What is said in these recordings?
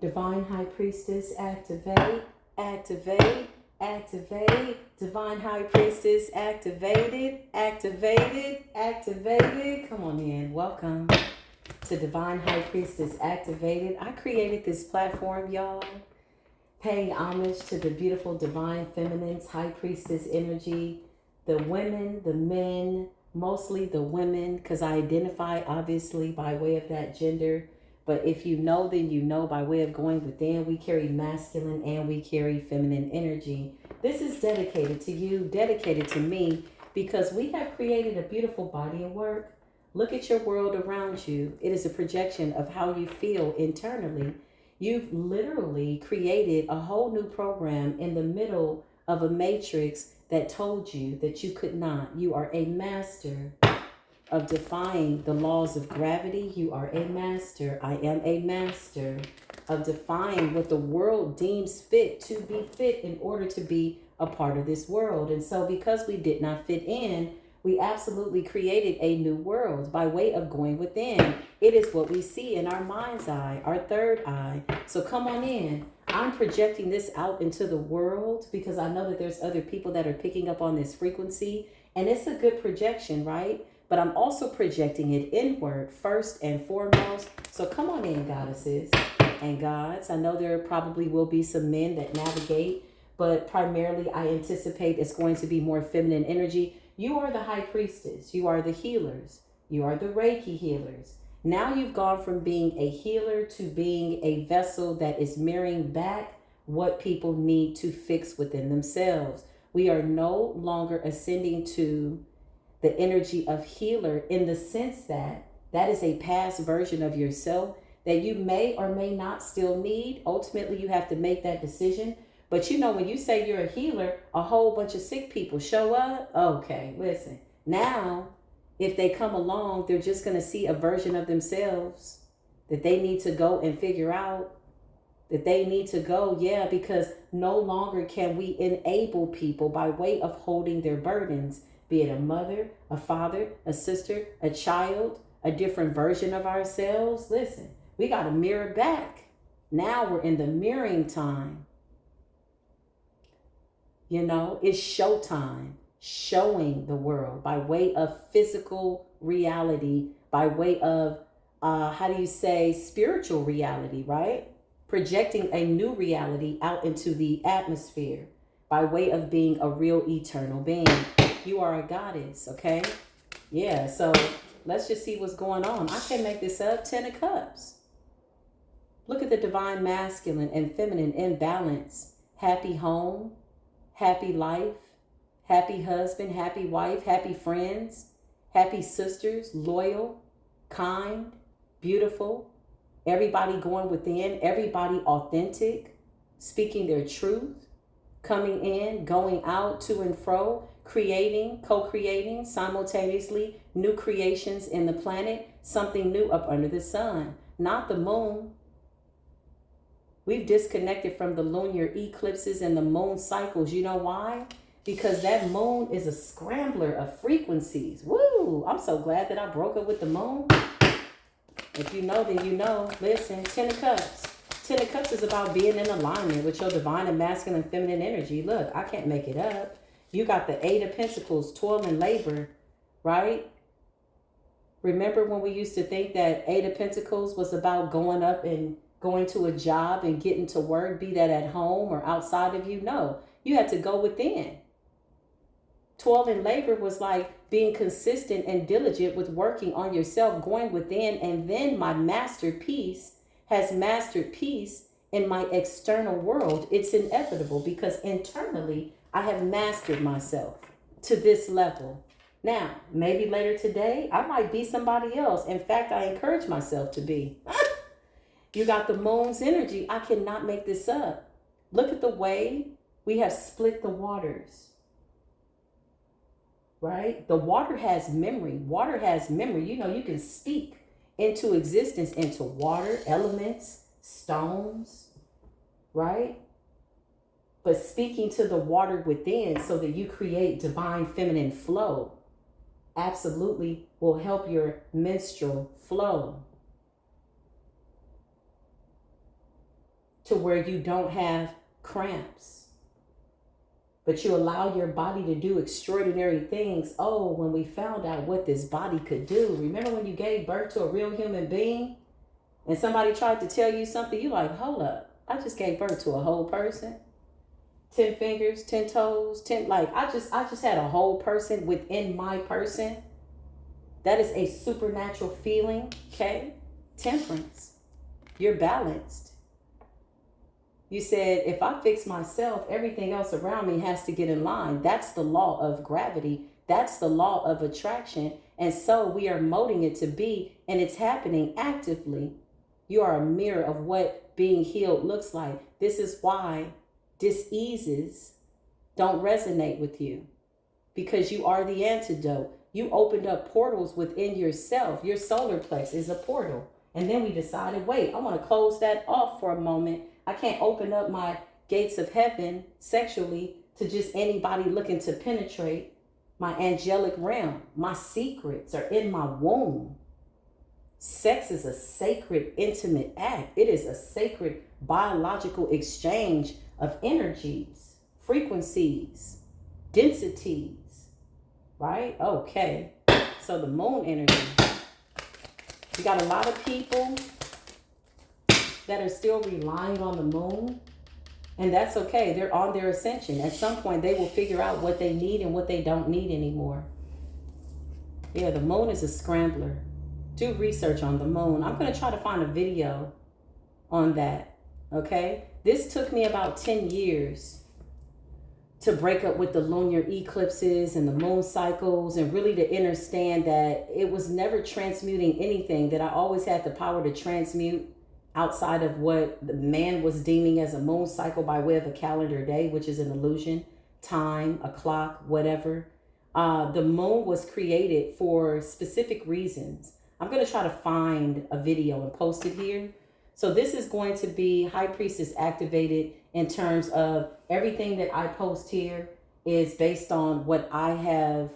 Divine High Priestess, activate, activate, activate. Divine High Priestess, activated, activated, activated. Come on in. Welcome to Divine High Priestess Activated. I created this platform, y'all, paying homage to the beautiful Divine Feminine's High Priestess energy, the women, the men, mostly the women, because I identify obviously by way of that gender. But if you know, then you know by way of going within. We carry masculine and we carry feminine energy. This is dedicated to you, dedicated to me, because we have created a beautiful body of work. Look at your world around you. It is a projection of how you feel internally. You've literally created a whole new program in the middle of a matrix that told you that you could not. You are a master of defying the laws of gravity. You are a master. I am a master of defying what the world deems fit to be fit in order to be a part of this world. And so because we did not fit in, we absolutely created a new world by way of going within. It is what we see in our mind's eye, our third eye. So come on in. I'm projecting this out into the world because I know that there's other people that are picking up on this frequency. And it's a good projection, right? But I'm also projecting it inward first and foremost. So come on in, goddesses and gods. I know there probably will be some men that navigate, but primarily I anticipate it's going to be more feminine energy. You are the high priestess. You are the healers. You are the Reiki healers. Now you've gone from being a healer to being a vessel that is mirroring back what people need to fix within themselves. We are no longer ascending to the energy of healer in the sense that that is a past version of yourself that you may or may not still need. Ultimately, you have to make that decision. But you know, when you say you're a healer, a whole bunch of sick people show up. Okay, listen. Now, if they come along, they're just going to see a version of themselves that they need to go and figure out, that they need to go, because no longer can we enable people by way of holding their burdens, be it a mother, a father, a sister, a child, a different version of ourselves. Listen, we got to mirror back. Now we're in the mirroring time. You know, it's showtime, showing the world by way of physical reality, by way of, spiritual reality, right? Projecting a new reality out into the atmosphere by way of being a real eternal being. You are a goddess, okay? Yeah, so let's just see what's going on. I can't make this up. 10 of Cups. Look at the divine masculine and feminine imbalance. Happy home, happy life, happy husband, happy wife, happy friends, happy sisters, loyal, kind, beautiful. Everybody going within, everybody authentic, speaking their truth, coming in, going out, to and fro, creating, co-creating simultaneously, new creations in the planet, something new up under the sun, not the moon. We've disconnected from the lunar eclipses and the moon cycles. You know why? Because that moon is a scrambler of frequencies. Woo! I'm so glad that I broke up with the moon. If you know, then you know. Listen, 10 of Cups. 10 of Cups is about being in alignment with your divine and masculine and feminine energy. Look, I can't make it up. You got the 8 of Pentacles, toil and labor, right? Remember when we used to think that 8 of Pentacles was about going up and going to a job and getting to work, be that at home or outside of you? No, you had to go within. Toil and labor was like being consistent and diligent with working on yourself, going within, and then my masterpiece has mastered peace in my external world. It's inevitable because internally I have mastered myself to this level. Now, maybe later today, I might be somebody else. In fact, I encourage myself to be. You got the moon's energy. I cannot make this up. Look at the way we have split the waters. Right? The water has memory. Water has memory. You know, you can speak into existence, into water, elements, stones, right? But speaking to the water within so that you create divine feminine flow absolutely will help your menstrual flow. to where you don't have cramps. But you allow your body to do extraordinary things. Oh, when we found out what this body could do. Remember when you gave birth to a real human being and somebody tried to tell you something? You like, hold up. I just gave birth to a whole person. 10 fingers, 10 toes, 10, like I just had a whole person within my person. That is a supernatural feeling, okay? Temperance. You're balanced. You said, if I fix myself, everything else around me has to get in line. That's the law of gravity. That's the law of attraction. And so we are molding it to be, and it's happening actively. You are a mirror of what being healed looks like. This is why diseases don't resonate with you, because you are the antidote. You opened up portals within yourself. Your solar plexus is a portal. And then we decided, wait, I want to close that off for a moment. I can't open up my gates of heaven sexually to just anybody looking to penetrate my angelic realm. My secrets are in my womb. Sex is a sacred, intimate act. It is a sacred biological exchange of energies, frequencies, densities, right? Okay. So the moon energy. You got a lot of people that are still relying on the moon, and that's okay. They're on their ascension. At some point, they will figure out what they need and what they don't need anymore. Yeah, the moon is a scrambler. Do research on the moon. I'm going to try to find a video on that, okay? This took me about 10 years to break up with the lunar eclipses and the moon cycles, and really to understand that it was never transmuting anything, that I always had the power to transmute outside of what the man was deeming as a moon cycle by way of a calendar day, which is an illusion, time, a clock, whatever. The moon was created for specific reasons. I'm going to try to find a video and post it here. So this is going to be High Priestess activated in terms of everything that I post here is based on what I have,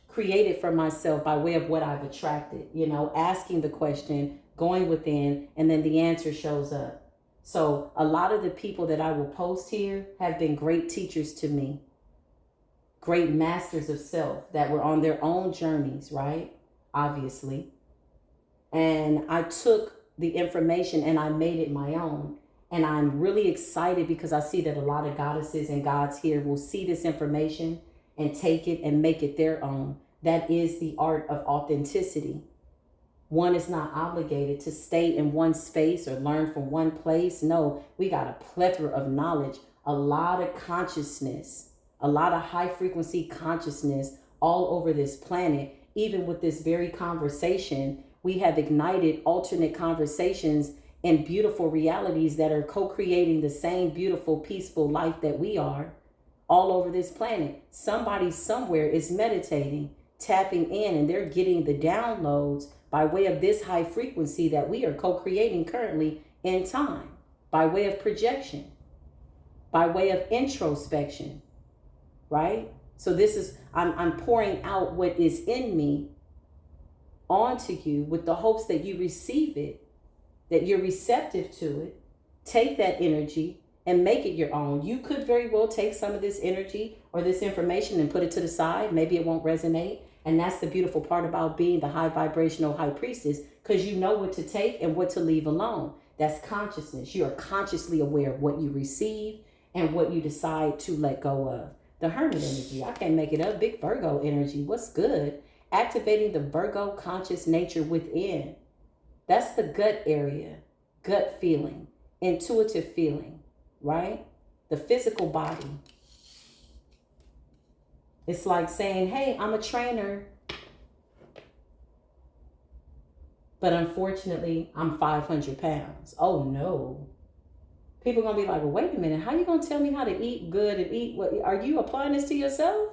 created for myself by way of what I've attracted, asking the question, going within, and then the answer shows up. So a lot of the people that I will post here have been great teachers to me, great masters of self that were on their own journeys, right? Obviously. And I took the information and I made it my own. And I'm really excited because I see that a lot of goddesses and gods here will see this information and take it and make it their own. That is the art of authenticity. One is not obligated to stay in one space or learn from one place. No, we got a plethora of knowledge, a lot of consciousness, a lot of high frequency consciousness all over this planet. Even with this very conversation, we have ignited alternate conversations and beautiful realities that are co-creating the same beautiful, peaceful life that we are all over this planet. Somebody somewhere is meditating, tapping in, and they're getting the downloads by way of this high frequency that we are co-creating currently in time, by way of projection, by way of introspection, right? So this is, I'm pouring out what is in me onto you with the hopes that you receive it, that you're receptive to it, take that energy and make it your own. You could very well take some of this energy or this information and put it to the side. Maybe it won't resonate. And that's the beautiful part about being the high vibrational high priestess, because you know what to take and what to leave alone. That's consciousness. You are consciously aware of what you receive and what you decide to let go of. The Hermit energy, I can't make it up. Big Virgo energy, what's good? Activating the Virgo conscious nature within. That's the gut area, gut feeling, intuitive feeling, right? The physical body. It's like saying, hey, I'm a trainer, but unfortunately, I'm 500 pounds. Oh, no. People are going to be like, well, wait a minute. How are you going to tell me how to eat good and eat what? Are you applying this to yourself?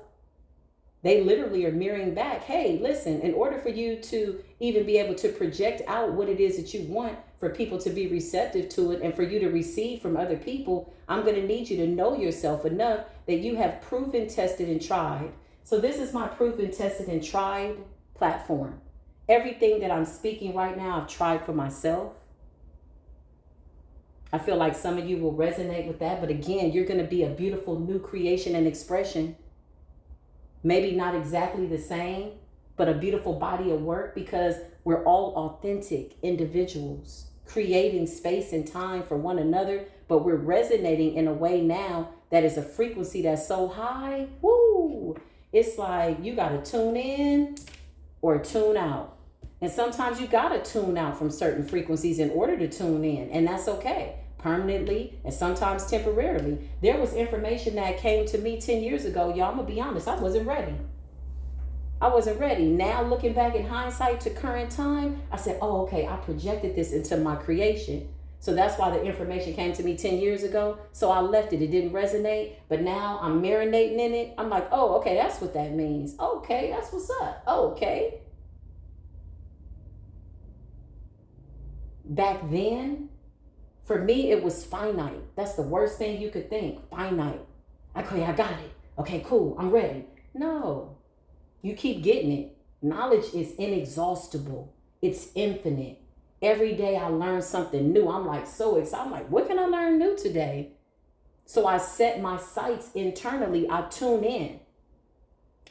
They literally are mirroring back. Hey, listen, in order for you to even be able to project out what it is that you want, for people to be receptive to it and for you to receive from other people, I'm going to need you to know yourself enough that you have proven, tested, and tried. So this is my proven, tested, and tried platform. Everything that I'm speaking right now, I've tried for myself. I feel like some of you will resonate with that. But again, you're going to be a beautiful new creation and expression. Maybe not exactly the same, but a beautiful body of work, because we're all authentic individuals creating space and time for one another. But we're resonating in a way now that is a frequency that's so high. Woo! It's like you got to tune in or tune out. And sometimes you got to tune out from certain frequencies in order to tune in. And that's okay. Permanently and sometimes temporarily. There was information that came to me 10 years ago. Y'all, I'm going to be honest. I wasn't ready. Now looking back in hindsight to current time, I said, oh, okay, I projected this into my creation. So that's why the information came to me 10 years ago. So I left it. It didn't resonate. But now I'm marinating in it. I'm like, oh, okay, that's what that means. Okay, that's what's up. Okay. Back then, for me, it was finite. That's the worst thing you could think. Finite. Okay, I got it. Okay, cool. I'm ready. No. You keep getting it. Knowledge is inexhaustible. It's infinite. Every day I learn something new. I'm like so excited. I'm like, what can I learn new today? So I set my sights internally. I tune in.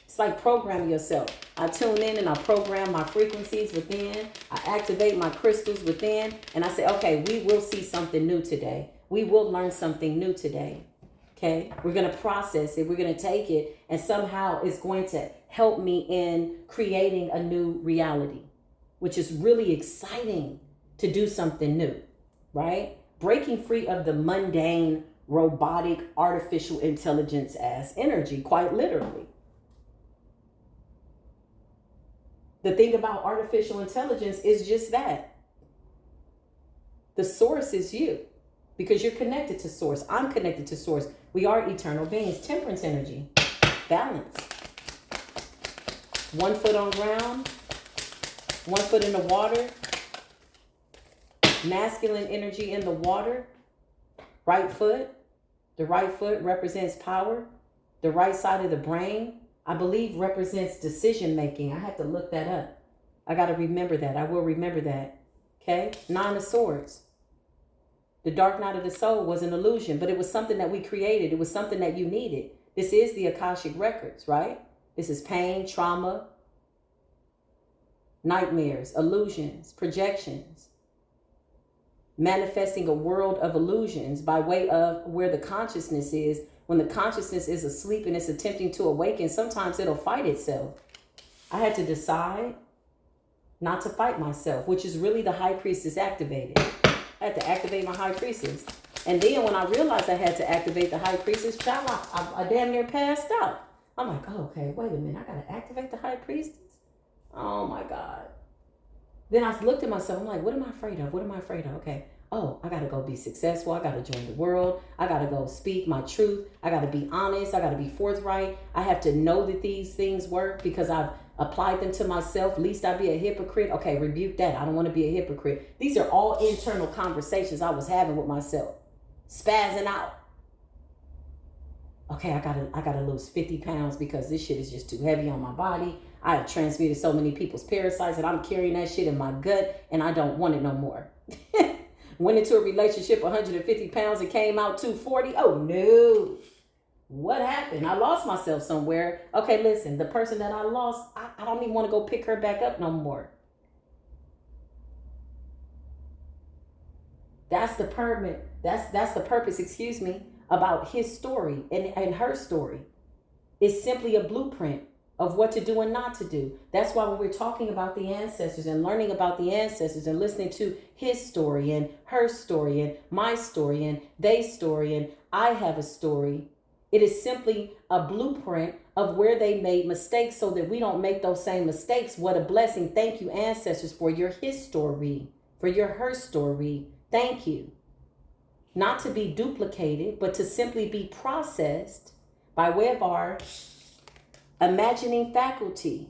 It's like programming yourself. I tune in and I program my frequencies within. I activate my crystals within. And I say, okay, we will see something new today. We will learn something new today. Okay, we're going to process it. We're going to take it. And somehow it's going to help me in creating a new reality, which is really exciting to do something new, right? Breaking free of the mundane, robotic, artificial intelligence as energy, quite literally. The thing about artificial intelligence is just that. The source is you, because you're connected to source. I'm connected to source. We are eternal beings. Temperance energy, balance. 1 foot on ground, 1 foot in the water. Masculine energy in the water. Right foot. The right foot represents power. The right side of the brain, I believe, represents decision making. I have to look that up. I got to remember that. I will remember that. Okay? 9 of Swords. The dark night of the soul was an illusion, but it was something that we created. It was something that you needed. This is the Akashic Records, right? This is pain, trauma, nightmares, illusions, projections. Manifesting a world of illusions by way of where the consciousness is. When the consciousness is asleep and it's attempting to awaken, sometimes it'll fight itself. I had to decide not to fight myself, which is really the high priestess activated. I had to activate my high priestess. And then when I realized I had to activate the high priestess, child, I damn near passed out. I'm like, oh, okay, wait a minute. I got to activate the high priestess? Oh, my God. Then I looked at myself. I'm like, what am I afraid of? What am I afraid of? Okay. Oh, I got to go be successful. I got to join the world. I got to go speak my truth. I got to be honest. I got to be forthright. I have to know that these things work because I've applied them to myself. Least I be a hypocrite. Okay, rebuke that. I don't want to be a hypocrite. These are all internal conversations I was having with myself. Spazzing out. Okay, I gotta lose 50 pounds because this shit is just too heavy on my body. I have transmuted so many people's parasites and I'm carrying that shit in my gut and I don't want it no more. Went into a relationship 150 pounds and came out 240. Oh no. What happened? I lost myself somewhere. Okay, listen, the person that I lost, I don't even want to go pick her back up no more. That's the purpose, excuse me, about his story and her story. It's simply a blueprint of what to do and not to do. That's why when we're talking about the ancestors and learning about the ancestors and listening to his story and her story and my story and their story and I have a story, it is simply a blueprint of where they made mistakes so that we don't make those same mistakes. What a blessing. Thank you, ancestors, for your his story, for your her story. Thank you. Not to be duplicated, but to simply be processed by way of our imagining faculty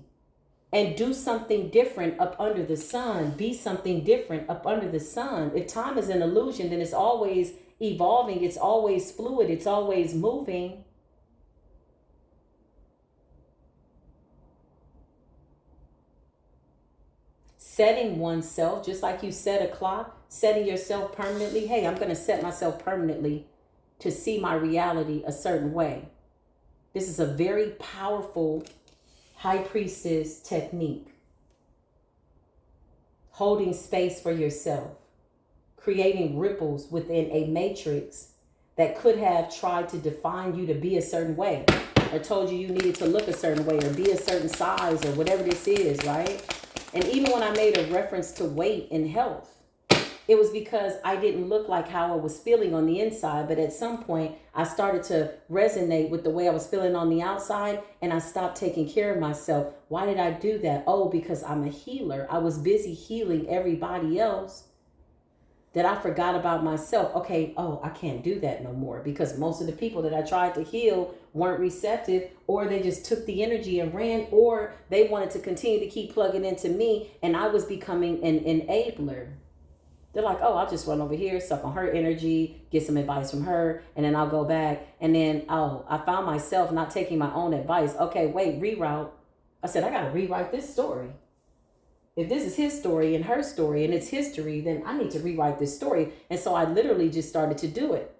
and do something different up under the sun. Be something different up under the sun. If time is an illusion, then it's always evolving. It's always fluid. It's always moving. setting oneself, just like you set a clock, setting yourself permanently. Hey, I'm going to set myself permanently to see my reality a certain way. This is a very powerful high priestess technique. Holding space for yourself, creating ripples within a matrix that could have tried to define you to be a certain way, or told you needed to look a certain way or be a certain size or whatever this is, right? And even when I made a reference to weight and health, it was because I didn't look like how I was feeling on the inside. But at some point, I started to resonate with the way I was feeling on the outside, and I stopped taking care of myself. Why did I do that? Oh, because I'm a healer. I was busy healing everybody else that I forgot about myself. Okay, oh, I can't do that no more, because most of the people that I tried to heal weren't receptive, or they just took the energy and ran, or they wanted to continue to keep plugging into me, and I was becoming an enabler. They're like, oh, I'll just run over here, suck on her energy, get some advice from her, and then I'll go back. And then, oh, I found myself not taking my own advice. Okay, wait, reroute. I said, I got to rewrite this story. If this is his story and her story and it's history, then I need to rewrite this story. And so I literally just started to do it.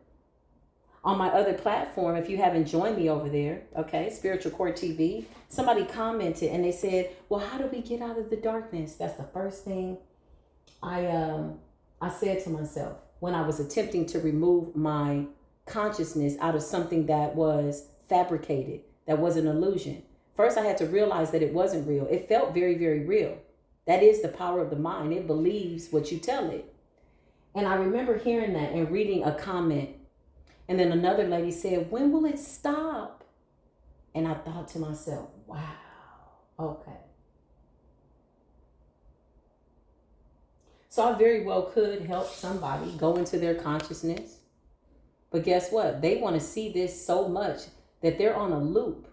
On my other platform, if you haven't joined me over there, okay, Spiritual Court TV, somebody commented and they said, well, how do we get out of the darkness? That's the first thing I said to myself when I was attempting to remove my consciousness out of something that was fabricated, that was an illusion. First, I had to realize that it wasn't real. It felt very, very real. That is the power of the mind. It believes what you tell it. And I remember hearing that and reading a comment. And then another lady said, when will it stop? And I thought to myself, wow, okay. So I very well could help somebody go into their consciousness. But guess what? They want to see this so much that they're on a loop.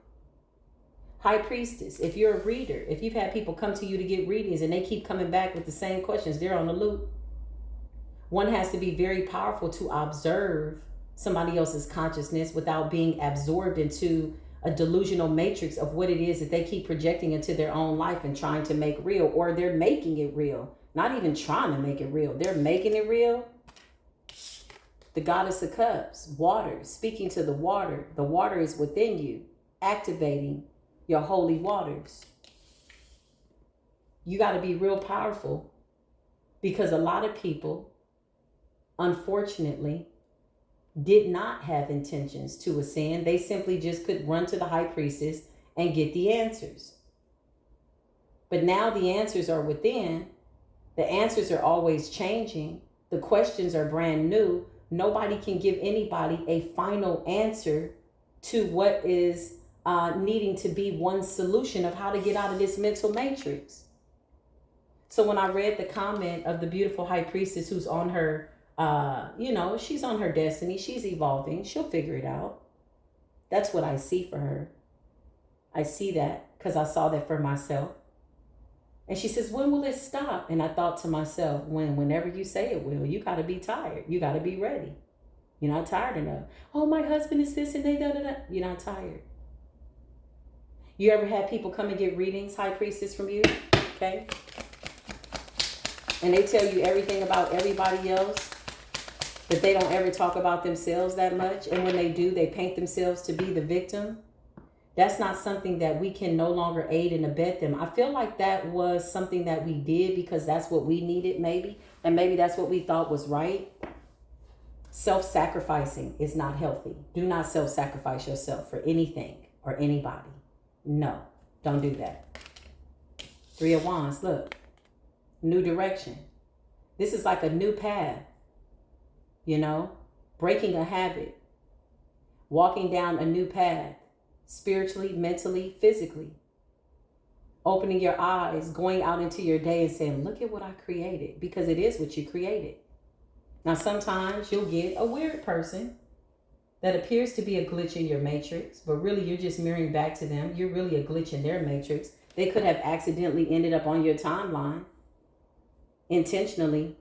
High priestess, if you're a reader, if you've had people come to you to get readings and they keep coming back with the same questions, they're on a loop. One has to be very powerful to observe somebody else's consciousness without being absorbed into a delusional matrix of what it is that they keep projecting into their own life and trying to make real, or they're making it real. Not even trying to make it real. They're making it real. The goddess of cups, water, speaking to the water. The water is within you, activating your holy waters. You got to be real powerful, because a lot of people, unfortunately, did not have intentions to ascend. They simply just could run to the high priestess and get the answers. But now the answers are within. The answers are always changing. The questions are brand new. Nobody can give anybody a final answer to what is needing to be one solution of how to get out of this mental matrix. So when I read the comment of the beautiful high priestess who's on her, she's on her destiny. She's evolving. She'll figure it out. That's what I see for her. I see that because I saw that for myself. And she says, when will it stop? And I thought to myself, whenever you say it will. You got to be tired. You got to be ready. You're not tired enough. Oh, my husband is this and they da-da-da. You're not tired. You ever had people come and get readings, high priestess, from you? Okay. And they tell you everything about everybody else, but they don't ever talk about themselves that much. And when they do, they paint themselves to be the victim. That's not something that we can no longer aid and abet them. I feel like that was something that we did because that's what we needed, maybe. And maybe that's what we thought was right. Self-sacrificing is not healthy. Do not self-sacrifice yourself for anything or anybody. No, don't do that. 3 of Wands, look. New direction. This is like a new path. Breaking a habit. Walking down a new path. Spiritually, mentally, physically. Opening your eyes, going out into your day and saying, look at what I created. Because it is what you created. Now, sometimes you'll get a weird person that appears to be a glitch in your matrix, but really you're just mirroring back to them. You're really a glitch in their matrix. They could have accidentally ended up on your timeline intentionally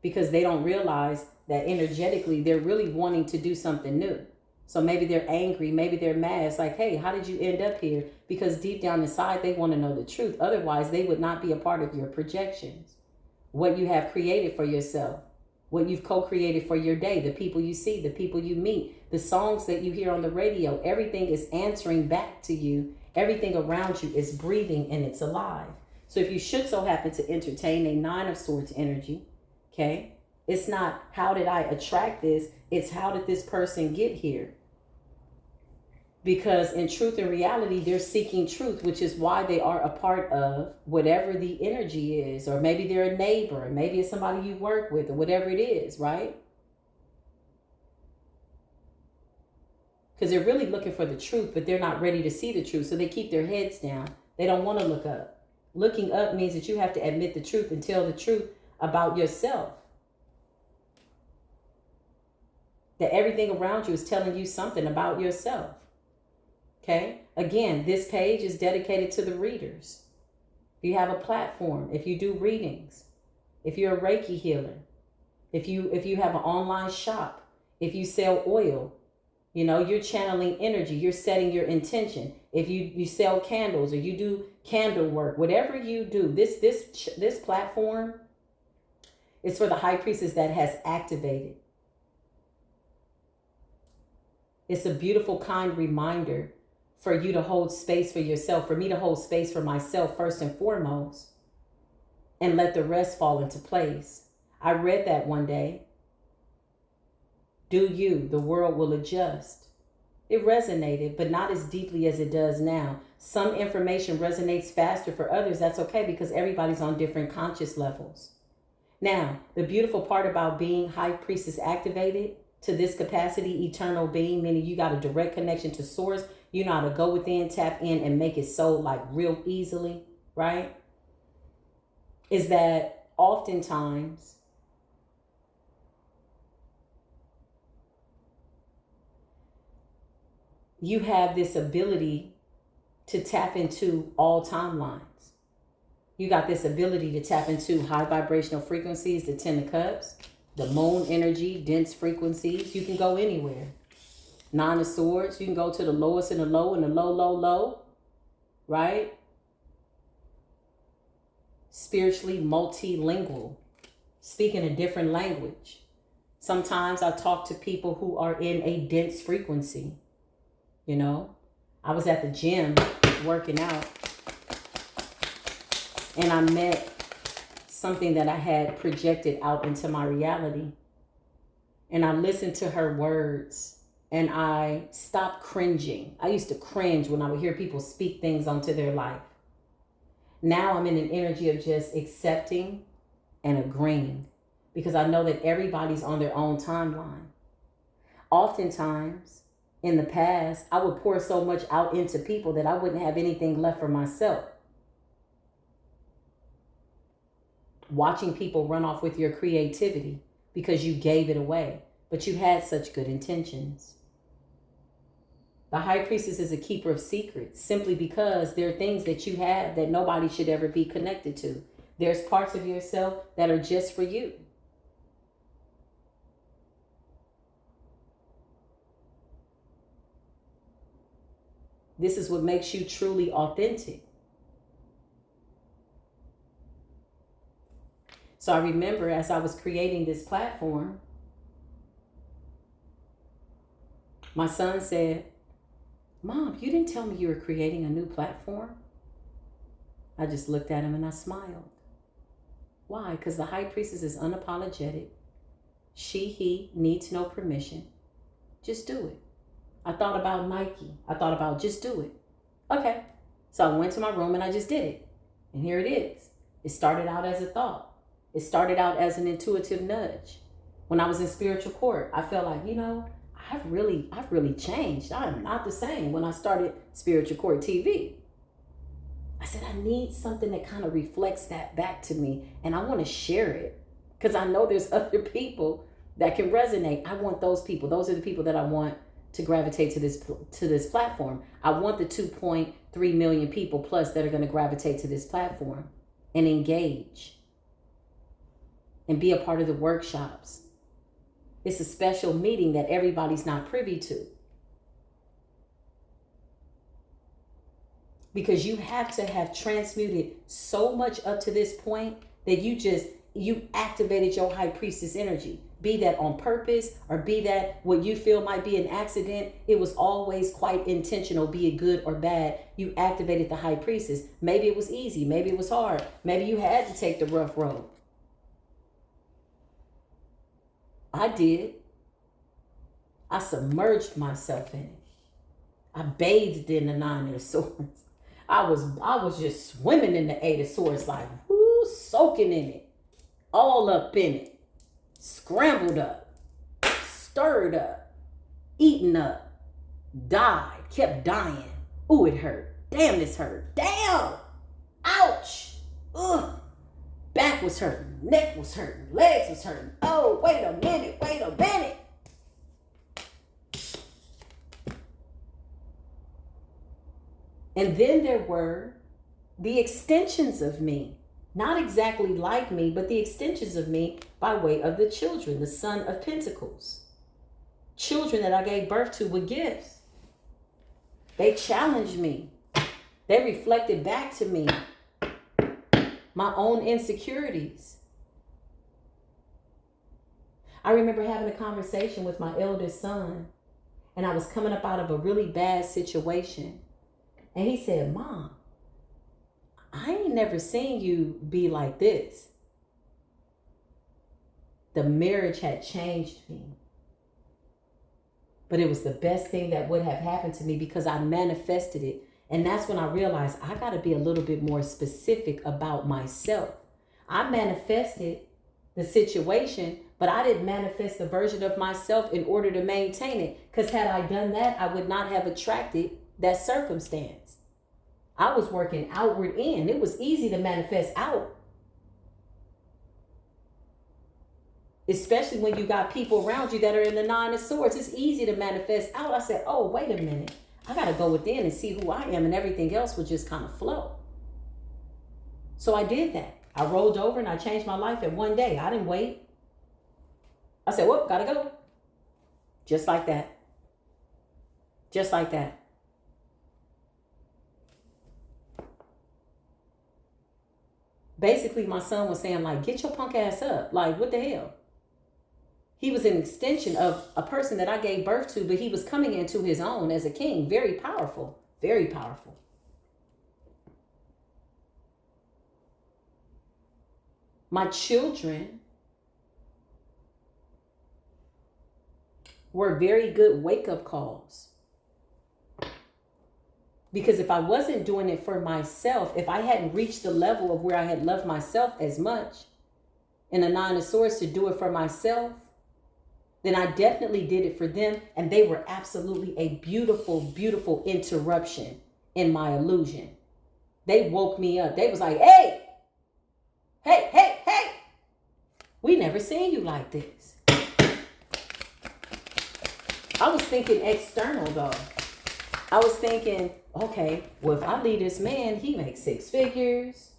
because they don't realize that energetically they're really wanting to do something new. So maybe they're angry, maybe they're mad. It's like, hey, how did you end up here? Because deep down inside, they want to know the truth. Otherwise, they would not be a part of your projections. what you have created for yourself, what you've co-created for your day, the people you see, the people you meet, the songs that you hear on the radio, everything is answering back to you. Everything around you is breathing and it's alive. So if you should so happen to entertain a 9 of Swords energy, okay, it's not how did I attract this, it's how did this person get here? Because in truth and reality, they're seeking truth, which is why they are a part of whatever the energy is, or maybe they're a neighbor, or maybe it's somebody you work with, or whatever it is, right? Because they're really looking for the truth, but they're not ready to see the truth. So they keep their heads down. They don't want to look up. Looking up means that you have to admit the truth and tell the truth about yourself. That everything around you is telling you something about yourself. Okay? Again, this page is dedicated to the readers. If you have a platform, if you do readings, if you're a Reiki healer, if you have an online shop, if you sell oil, you know, you're channeling energy, you're setting your intention. If you sell candles or you do candle work, whatever you do, this platform is for the high priestess that has activated. It's a beautiful, kind reminder for you to hold space for yourself, for me to hold space for myself first and foremost, and let the rest fall into place. I read that one day. Do you, the world will adjust. It resonated, but not as deeply as it does now. Some information resonates faster for others. That's okay because everybody's on different conscious levels. Now, the beautiful part about being high priestess activated to this capacity, eternal being, meaning you got a direct connection to source. You know how to go within, tap in, and make it so like real easily, right? Is that oftentimes you have this ability to tap into all timelines. You got this ability to tap into high vibrational frequencies, the 10 of Cups, the moon energy, dense frequencies. You can go anywhere. 9 of Swords, you can go to the lowest and the low and the low, low, low, right? Spiritually multilingual, speaking a different language. Sometimes I talk to people who are in a dense frequency. You know, I was at the gym working out and I met something that I had projected out into my reality. And I listened to her words and I stopped cringing. I used to cringe when I would hear people speak things onto their life. Now I'm in an energy of just accepting and agreeing because I know that everybody's on their own timeline. Oftentimes, in the past, I would pour so much out into people that I wouldn't have anything left for myself. Watching people run off with your creativity because you gave it away, but you had such good intentions. The high priestess is a keeper of secrets simply because there are things that you have that nobody should ever be connected to. There's parts of yourself that are just for you. This is what makes you truly authentic. So I remember as I was creating this platform, my son said, "Mom, you didn't tell me you were creating a new platform." I just looked at him and I smiled. Why? Because the high priestess is unapologetic. He needs no permission. Just do it. I thought about Nike. I thought about just do it. Okay. So I went to my room and I just did it. And here it is. It started out as a thought. It started out as an intuitive nudge. When I was in spiritual court, I felt like, I've really changed. I'm not the same when I started Spiritual Court TV. I said, I need something that kind of reflects that back to me. And I want to share it because I know there's other people that can resonate. I want those people. Those are the people that I want to gravitate to this platform. I want the 2.3 million people plus that are going to gravitate to this platform and engage and be a part of the workshops. It's a special meeting that everybody's not privy to. Because you have to have transmuted so much up to this point that you just, you activated your high priestess energy. Be that on purpose or be that what you feel might be an accident. It was always quite intentional, be it good or bad. You activated the high priestess. Maybe it was easy. Maybe it was hard. Maybe you had to take the rough road. I did. I submerged myself in it. I bathed in the 9 of Swords. I was just swimming in the 8 of Swords, like, whoo, soaking in it. All up in it. Scrambled up. Stirred up. Eaten up. Died. Kept dying. Ooh, it hurt. Damn, this hurt. Damn. Ouch. Ugh. Back was hurting. Neck was hurting. Legs was hurting. Oh, wait a minute. Wait a minute. And then there were the extensions of me. Not exactly like me, but the extensions of me by way of the children, the Son of Pentacles. Children that I gave birth to with gifts. They challenged me. They reflected back to me my own insecurities. I remember having a conversation with my eldest son, and I was coming up out of a really bad situation. And he said, Mom, I ain't never seen you be like this. The marriage had changed me. But it was the best thing that would have happened to me because I manifested it. And that's when I realized I got to be a little bit more specific about myself. I manifested the situation, but I didn't manifest the version of myself in order to maintain it. Because had I done that, I would not have attracted that circumstance. I was working outward in. It was easy to manifest out. Especially when you got people around you that are in the 9 of Swords. It's easy to manifest out. I said, oh, wait a minute. I got to go within and see who I am, and everything else would just kind of flow. So I did that. I rolled over and I changed my life in one day. I didn't wait. I said, whoop, gotta go. Just like that. Just like that. Basically, my son was saying, like, get your punk ass up. Like, what the hell? He was an extension of a person that I gave birth to, but he was coming into his own as a king. Very powerful. Very powerful. My children were very good wake-up calls. Because if I wasn't doing it for myself, if I hadn't reached the level of where I had loved myself as much in the 9 of Swords to do it for myself, then I definitely did it for them. And they were absolutely a beautiful, beautiful interruption in my illusion. They woke me up. They was like, hey, hey, hey, hey. We never seen you like this. I was thinking external though. I was thinking, okay, well, if I leave this man, he makes 6 figures.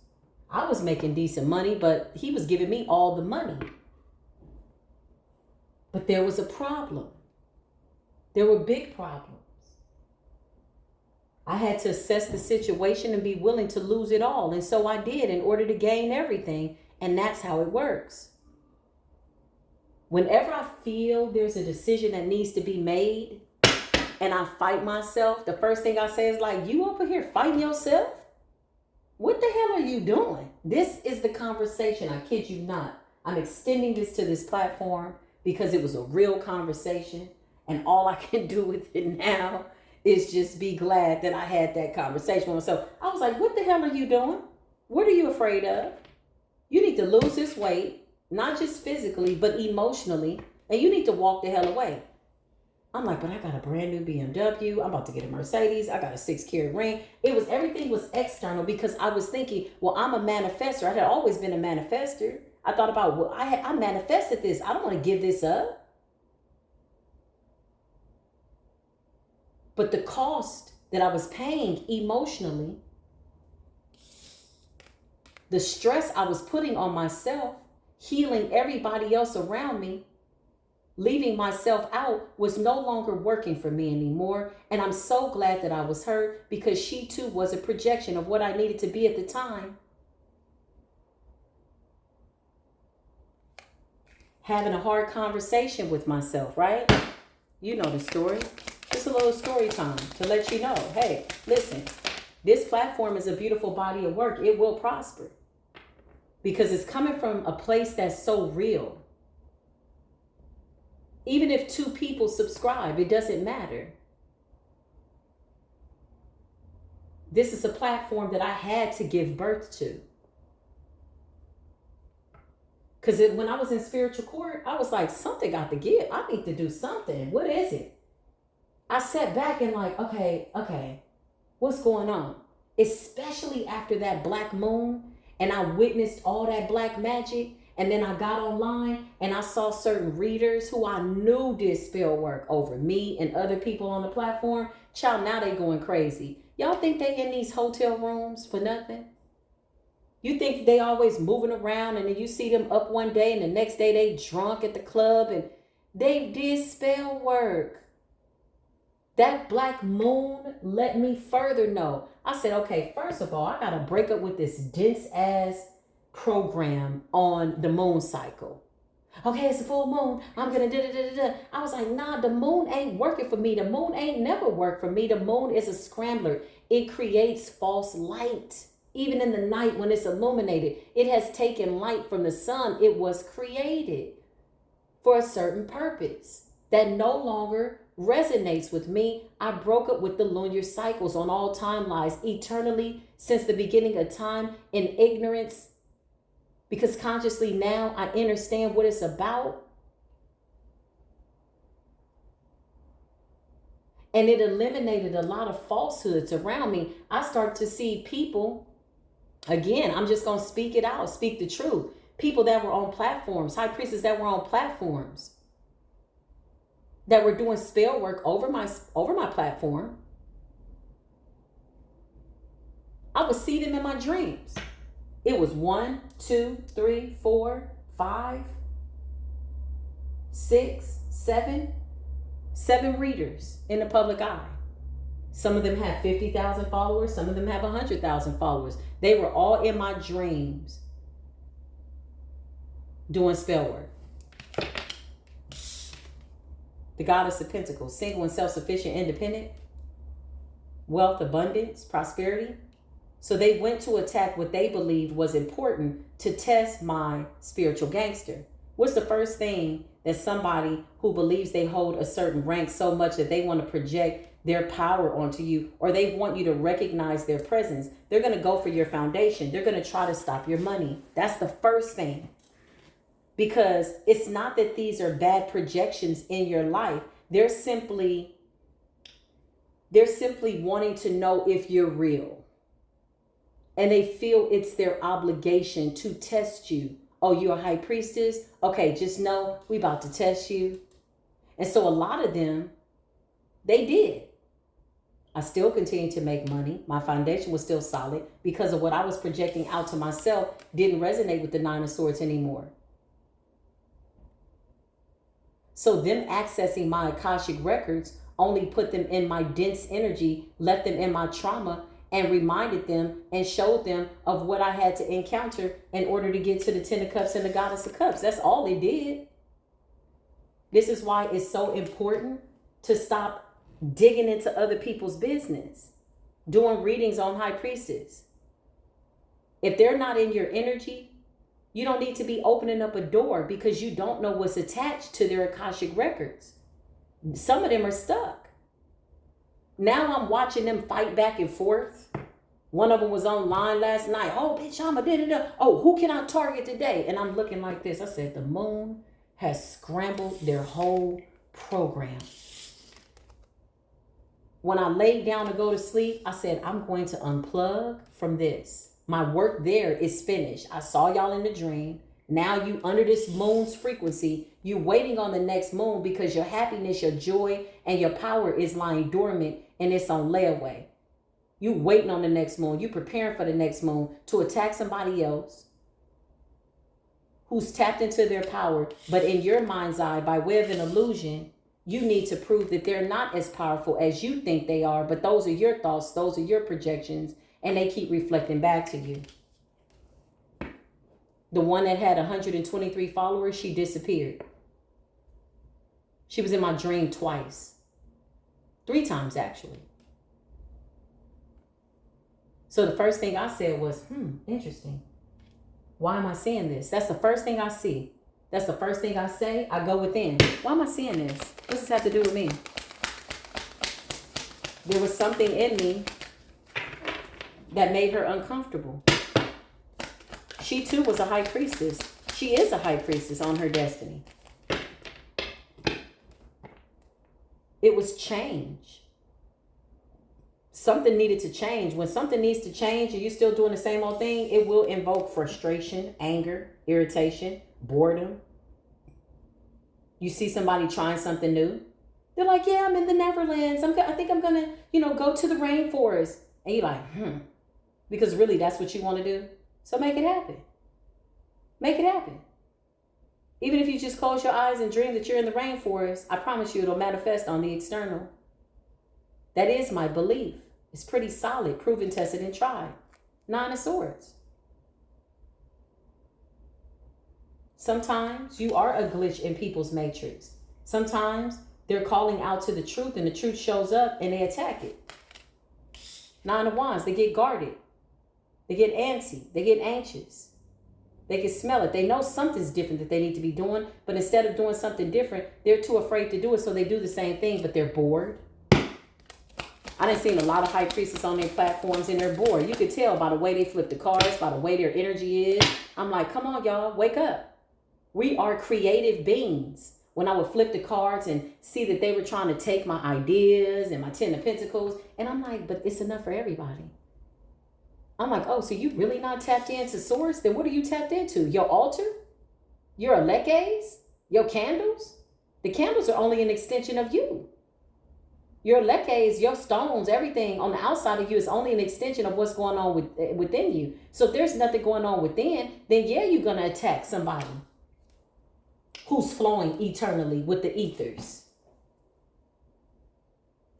I was making decent money, but he was giving me all the money. But there was a problem. There were big problems. I had to assess the situation and be willing to lose it all. And so I did in order to gain everything. And that's how it works. Whenever I feel there's a decision that needs to be made, and I fight myself, the first thing I say is like, you over here fighting yourself? What the hell are you doing? This is the conversation. I kid you not. I'm extending this to this platform because it was a real conversation. And all I can do with it now is just be glad that I had that conversation with myself. I was like, what the hell are you doing? What are you afraid of? You need to lose this weight, not just physically, but emotionally. And you need to walk the hell away. I'm like, but I got a brand new BMW. I'm about to get a Mercedes. I got a 6-carat ring. Everything was external because I was thinking, well, I'm a manifester. I had always been a manifester. I thought about, well, I manifested this. I don't want to give this up. But the cost that I was paying emotionally, the stress I was putting on myself, healing everybody else around me, leaving myself out was no longer working for me anymore. And I'm so glad that I was her because she too was a projection of what I needed to be at the time. having a hard conversation with myself, right? You know the story. Just a little story time to let you know, hey, listen, this platform is a beautiful body of work. It will prosper because it's coming from a place that's so real. Even if 2 people subscribe, it doesn't matter. This is a platform that I had to give birth to. Because when I was in spiritual court, I was like, something got to give. I need to do something. What is it? I sat back and like, okay, what's going on? Especially after that black moon and I witnessed all that black magic. And then I got online and I saw certain readers who I knew did spell work over me and other people on the platform. Child, now they going crazy. Y'all think they in these hotel rooms for nothing? You think they always moving around and then you see them up one day and the next day they drunk at the club and they did spell work. That black moon let me further know. I said, okay, first of all, I got to break up with this dense ass program on the moon cycle. Okay, it's a full moon. I'm going to da-da-da-da-da. I was like, nah, the moon ain't working for me. The moon ain't never worked for me. The moon is a scrambler. It creates false light. Even in the night when it's illuminated, it has taken light from the sun. It was created for a certain purpose that no longer resonates with me. I broke up with the lunar cycles on all timelines eternally since the beginning of time in ignorance, because consciously now I understand what it's about. And it eliminated a lot of falsehoods around me. I start to see people, again, I'm just going to speak it out, speak the truth. People that were on platforms, high priestesses that were on platforms, that were doing spell work over my platform. I would see them in my dreams. It was 1, 2, 3, 4, 5, 6, 7 readers in the public eye. Some of them have 50,000 followers. Some of them have 100,000 followers. They were all in my dreams doing spell work. The goddess of pentacles, single and self-sufficient, independent, wealth, abundance, prosperity. So they went to attack what they believed was important to test my spiritual gangster. What's the first thing that somebody who believes they hold a certain rank so much that they want to project their power onto you, or they want you to recognize their presence? They're going to go for your foundation. They're going to try to stop your money. That's the first thing. Because it's not that these are bad projections in your life. They're simply wanting to know if you're real. And they feel it's their obligation to test you. Oh, you're a high priestess? Okay, just know we about to test you. And so a lot of them, they did. I still continued to make money. My foundation was still solid because of what I was projecting out to myself didn't resonate with the 9 of Swords anymore. So them accessing my Akashic records only put them in my dense energy, left them in my trauma, and reminded them and showed them of what I had to encounter in order to get to the 10 of Cups and the Goddess of Cups. That's all it did. This is why it's so important to stop digging into other people's business, doing readings on high priestess. If they're not in your energy, you don't need to be opening up a door because you don't know what's attached to their Akashic records. Some of them are stuck. Now I'm watching them fight back and forth. One of them was online last night. Oh, bitch, I'm a da-da-da. Oh, who can I target today? And I'm looking like this. I said, the moon has scrambled their whole program. When I laid down to go to sleep, I said, I'm going to unplug from this. My work there is finished. I saw y'all in the dream. Now you under this moon's frequency, you waiting on the next moon because your happiness, your joy, and your power is lying dormant and it's on layaway. You waiting on the next moon. You preparing for the next moon to attack somebody else who's tapped into their power. But in your mind's eye, by way of an illusion, you need to prove that they're not as powerful as you think they are. But those are your thoughts. Those are your projections. And they keep reflecting back to you. The one that had 123 followers, she disappeared. She was in my dream twice. 3 times, actually. So the first thing I said was, interesting. Why am I seeing this? That's the first thing I see. That's the first thing I say. I go within. Why am I seeing this? What does this have to do with me? There was something in me that made her uncomfortable. She too was a high priestess. She is a high priestess on her destiny. It was change. Something needed to change. When something needs to change and you're still doing the same old thing, it will invoke frustration, anger, irritation, boredom. You see somebody trying something new. They're like, yeah, I'm in the Neverlands. I think I'm going to, go to the rainforest. And you're like, because really that's what you want to do. So make it happen. Make it happen. Even if you just close your eyes and dream that you're in the rainforest, I promise you it'll manifest on the external. That is my belief. It's pretty solid, proven, tested, and tried. 9 of Swords. Sometimes you are a glitch in people's matrix. Sometimes they're calling out to the truth and the truth shows up and they attack it. 9 of Wands, they get guarded. They get antsy. They get anxious. They can smell it. They know something's different that they need to be doing, but instead of doing something different, they're too afraid to do it, so they do the same thing, but they're bored. I done seen a lot of high priestesses on their platforms and they're bored. You could tell by the way they flip the cards, by the way their energy is. I'm like, come on, y'all, wake up. We are creative beings. When I would flip the cards and see that they were trying to take my ideas and my 10 of Pentacles, and I'm like, but it's enough for everybody. I'm like, oh, so you really not tapped into source? Then what are you tapped into? Your altar? Your elekes? Your candles? The candles are only an extension of you. Your lekes, your stones, everything on the outside of you is only an extension of what's going on within you. So if there's nothing going on within, then yeah, you're going to attack somebody who's flowing eternally with the ethers.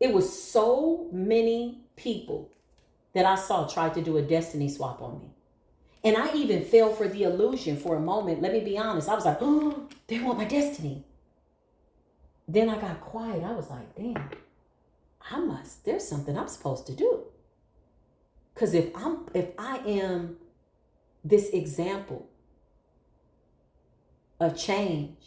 It was so many people that I saw tried to do a destiny swap on me. And I even fell for the illusion for a moment. Let me be honest. I was like, oh, they want my destiny. Then I got quiet. I was like, damn. There's something I'm supposed to do. Because if I am this example of change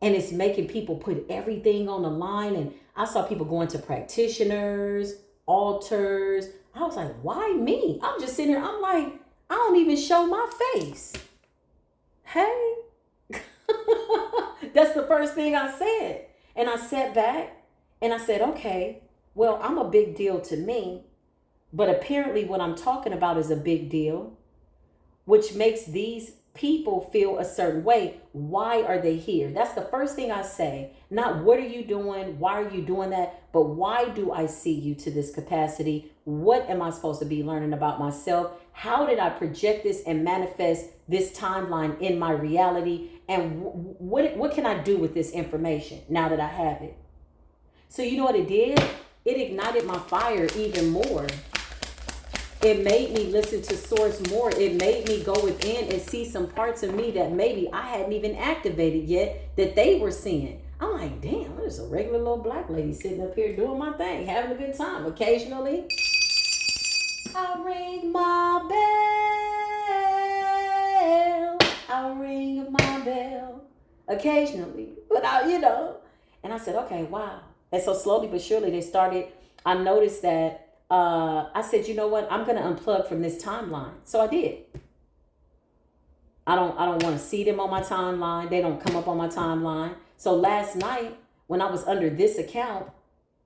and it's making people put everything on the line, and I saw people going to practitioners, altars. I was like, why me? I'm just sitting there. I'm like, I don't even show my face. Hey, that's the first thing I said. And I sat back and I said, okay, well, I'm a big deal to me, but apparently what I'm talking about is a big deal, which makes these people feel a certain way. Why are they here? That's the first thing I say. Not what are you doing? Why are you doing that? But why do I see you to this capacity? What am I supposed to be learning about myself? How did I project this and manifest this timeline in my reality? And what can I do with this information now that I have it? So you know what it did? It ignited my fire even more. It made me listen to source more. It made me go within and see some parts of me that maybe I hadn't even activated yet that they were seeing. I'm like, damn, there's a regular little black lady sitting up here doing my thing, having a good time. Occasionally, I ring my bell. I ring my bell. Occasionally, without, And I said, okay, wow. And so slowly but surely they started. I noticed that I said, you know what? I'm going to unplug from this timeline. So I did. I don't want to see them on my timeline. They don't come up on my timeline. So last night when I was under this account,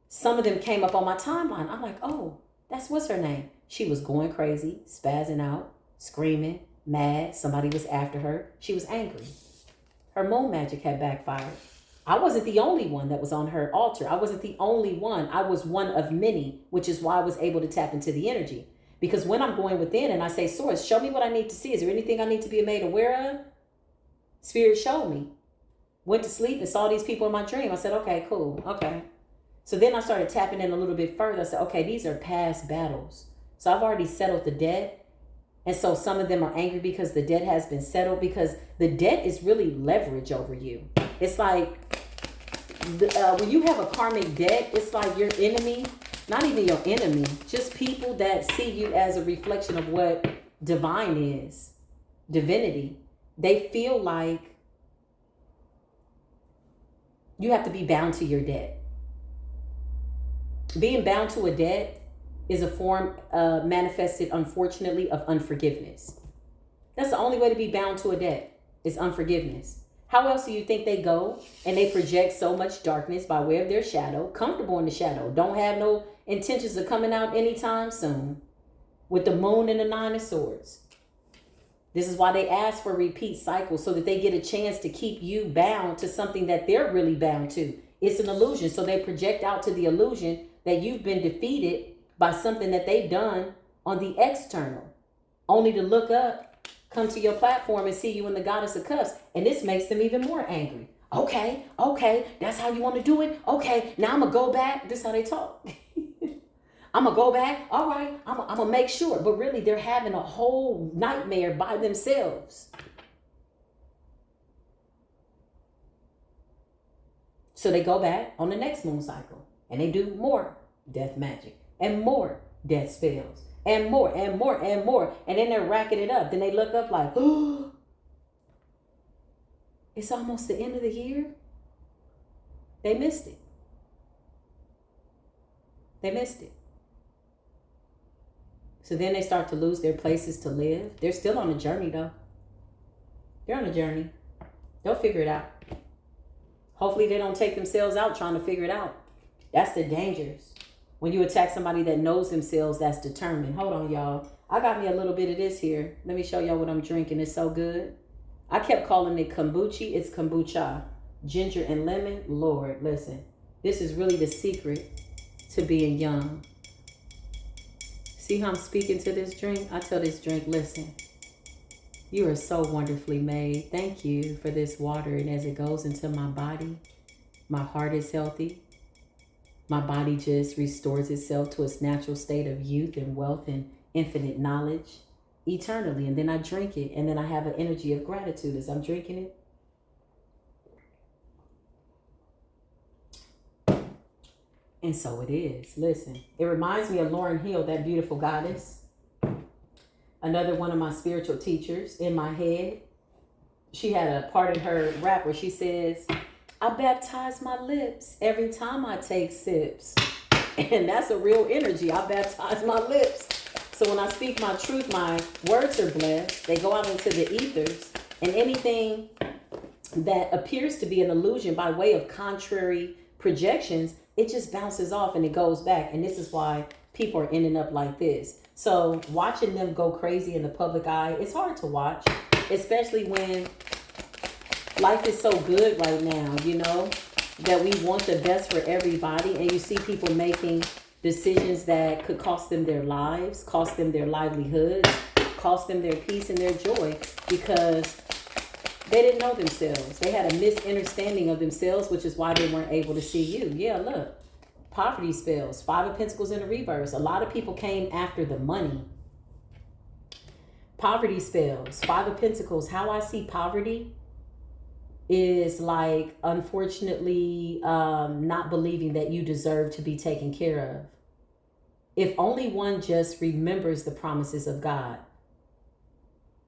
some of them came up on my timeline. I'm like, oh, what's her name? She was going crazy, spazzing out, screaming, mad. Somebody was after her. She was angry. Her moon magic had backfired. I wasn't the only one that was on her altar. I wasn't the only one. I was one of many, which is why I was able to tap into the energy. Because when I'm going within and I say, source, show me what I need to see. Is there anything I need to be made aware of? Spirit showed me. Went to sleep and saw these people in my dream. I said, okay, cool. Okay. So then I started tapping in a little bit further. I said, okay, these are past battles. So I've already settled the debt. And so some of them are angry because the debt has been settled, because the debt is really leverage over you. It's like when you have a karmic debt, it's like your enemy, not even your enemy, just people that see you as a reflection of what divine is, divinity. They feel like you have to be bound to your debt. Being bound to a debt is a form manifested, unfortunately, of unforgiveness. That's the only way to be bound to a debt, is unforgiveness. How else do you think they go and they project so much darkness by way of their shadow, comfortable in the shadow, don't have no intentions of coming out anytime soon, with the moon and the 9 of swords? This is why they ask for repeat cycles, so that they get a chance to keep you bound to something that they're really bound to. It's an illusion. So they project out to the illusion that you've been defeated by something that they've done on the external, only to look up, come to your platform and see you in the goddess of cups. And this makes them even more angry. Okay, that's how you want to do it. Okay, now I'm going to go back. This is how they talk. I'm going to go back. All right, I'm going to make sure. But really, they're having a whole nightmare by themselves. So they go back on the next moon cycle and they do more death magic and more death spells and more and more and more. And then they're racking it up. Then they look up like, oh, it's almost the end of the year. They missed it. They missed it. So then they start to lose their places to live. They're still on a journey though. They're on a journey. They'll figure it out. Hopefully they don't take themselves out trying to figure it out. That's the dangers. When you attack somebody that knows themselves, that's determined. Hold on, y'all. I got me a little bit of this here. Let me show y'all what I'm drinking. It's so good. I kept calling it kombucha. It's kombucha. Ginger and lemon. Lord, listen. This is really the secret to being young. See how I'm speaking to this drink? I tell this drink, listen. You are so wonderfully made. Thank you for this water. And as it goes into my body, my heart is healthy. My body just restores itself to its natural state of youth and wealth and infinite knowledge eternally. And then I drink it. And then I have an energy of gratitude as I'm drinking it. And so it is. Listen, it reminds me of Lauryn Hill, that beautiful goddess. Another one of my spiritual teachers in my head. She had a part in her rap where she says, I baptize my lips every time I take sips. And that's a real energy. I baptize my lips. So when I speak my truth, my words are blessed. They go out into the ethers. And anything that appears to be an illusion by way of contrary projections, it just bounces off and it goes back. And this is why people are ending up like this. So watching them go crazy in the public eye, it's hard to watch, especially when life is so good right now, you know, that we want the best for everybody. And you see people making decisions that could cost them their lives, cost them their livelihoods, cost them their peace and their joy, because they didn't know themselves. They had a misunderstanding of themselves, which is why they weren't able to see you. Yeah, look. Poverty spells, 5 of Pentacles in the reverse. A lot of people came after the money. Poverty spells, 5 of Pentacles. How I see poverty is like, unfortunately, not believing that you deserve to be taken care of. If only one just remembers the promises of God.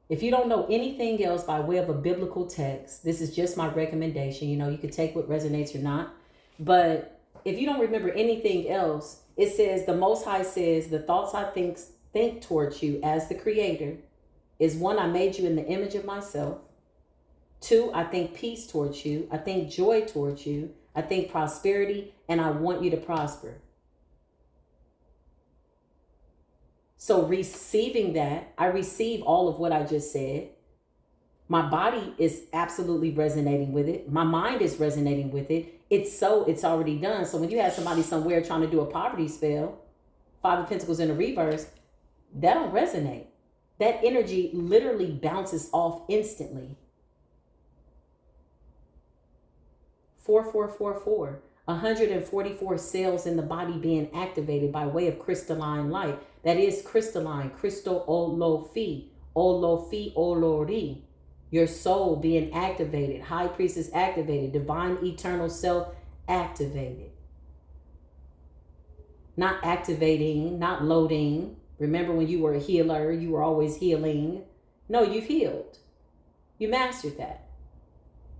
If you don't know anything else by way of a biblical text, this is just my recommendation. You know, you could take what resonates or not. But if you don't remember anything else, it says, the Most High says, the thoughts I think towards you as the Creator is, 1, I made you in the image of myself. 2, I think peace towards you. I think joy towards you. I think prosperity, and I want you to prosper. So receiving that, I receive all of what I just said. My body is absolutely resonating with it. My mind is resonating with it. It's already done. So when you have somebody somewhere trying to do a poverty spell, 5 of Pentacles in the reverse, that don't resonate. That energy literally bounces off instantly. 4444, 144 cells in the body being activated by way of crystalline light. That is crystalline, crystal olofi, olofi olori. Your soul being activated, high priestess activated, divine eternal self activated. Not activating, not loading. Remember when you were a healer, you were always healing. No, you've healed. You mastered that.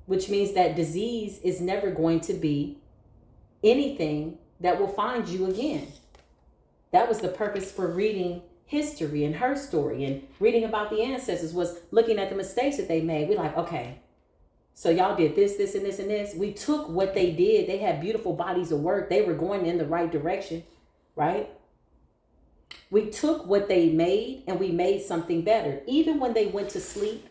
Which means that disease is never going to be anything that will find you again. That was the purpose for reading history and her story and reading about the ancestors, was looking at the mistakes that they made. We're like, okay, so y'all did this, this, and this, and this. We took what they did. They had beautiful bodies of work. They were going in the right direction, right? We took what they made and we made something better. Even when they went to sleep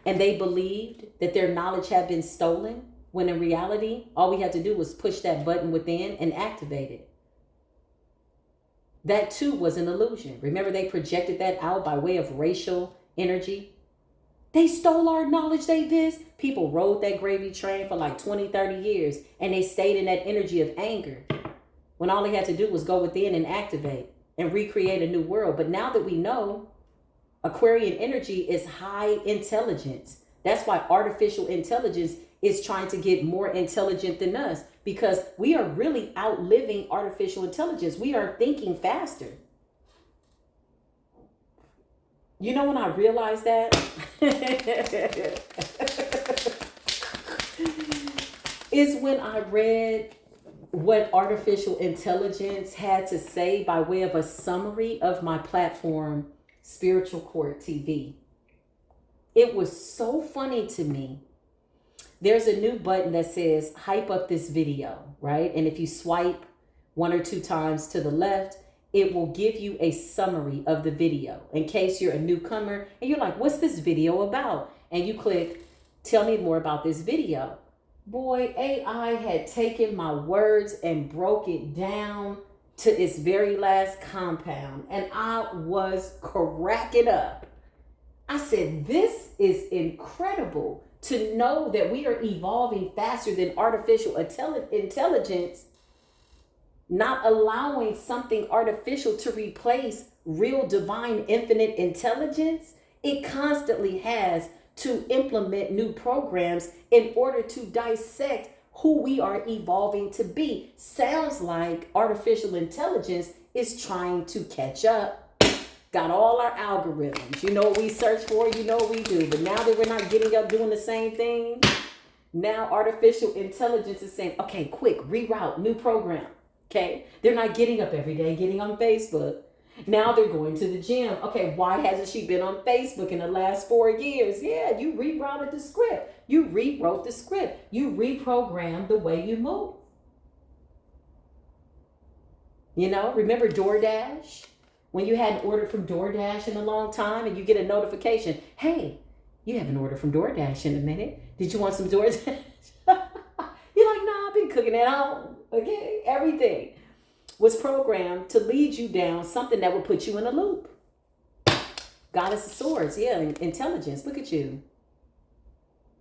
and they believed that their knowledge had been stolen, when in reality, all we had to do was push that button within and activate it. That too was an illusion. Remember, they projected that out by way of racial energy. They stole our knowledge, they this. People rode that gravy train for like 20, 30 years, and they stayed in that energy of anger when all they had to do was go within and activate and recreate a new world. But now that we know, Aquarian energy is high intelligence. That's why artificial intelligence is trying to get more intelligent than us, because we are really outliving artificial intelligence. We are thinking faster. You know when I realized that? Is when I read what artificial intelligence had to say by way of a summary of my platform, Spiritual Court TV. It was so funny to me. There's a new button that says hype up this video, right? And if you swipe 1 or 2 times to the left, it will give you a summary of the video in case you're a newcomer and you're like, what's this video about? And you click, tell me more about this video. Boy, AI had taken my words and broke it down to its very last compound. And I was cracking up. I said, this is incredible to know that we are evolving faster than artificial intelligence, not allowing something artificial to replace real divine infinite intelligence. It constantly has to implement new programs in order to dissect who we are evolving to be. Sounds like artificial intelligence is trying to catch up. Got all our algorithms. You know what we search for, you know what we do. But now that we're not getting up doing the same thing, now artificial intelligence is saying, okay, quick, reroute, new program. Okay, they're not getting up every day, getting on Facebook. Now they're going to the gym. Okay, why hasn't she been on Facebook in the last 4 years? Yeah, you rerouted the script. You rewrote the script. You reprogrammed the way you move. You know, remember DoorDash? When you hadn't ordered from DoorDash in a long time and you get a notification, hey, you haven't ordered from DoorDash in a minute. Did you want some DoorDash? You're like, nah, I've been cooking at home. Okay, everything was programmed to lead you down something that would put you in a loop. Goddess of Swords, yeah, intelligence, look at you.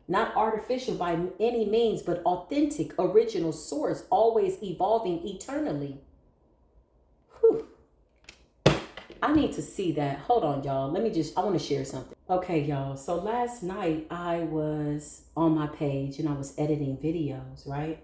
Not artificial by any means, but authentic, original source, always evolving eternally. Whew. I need to see that. Hold on, y'all. I want to share something. Okay, y'all. So last night I was on my page and I was editing videos, right?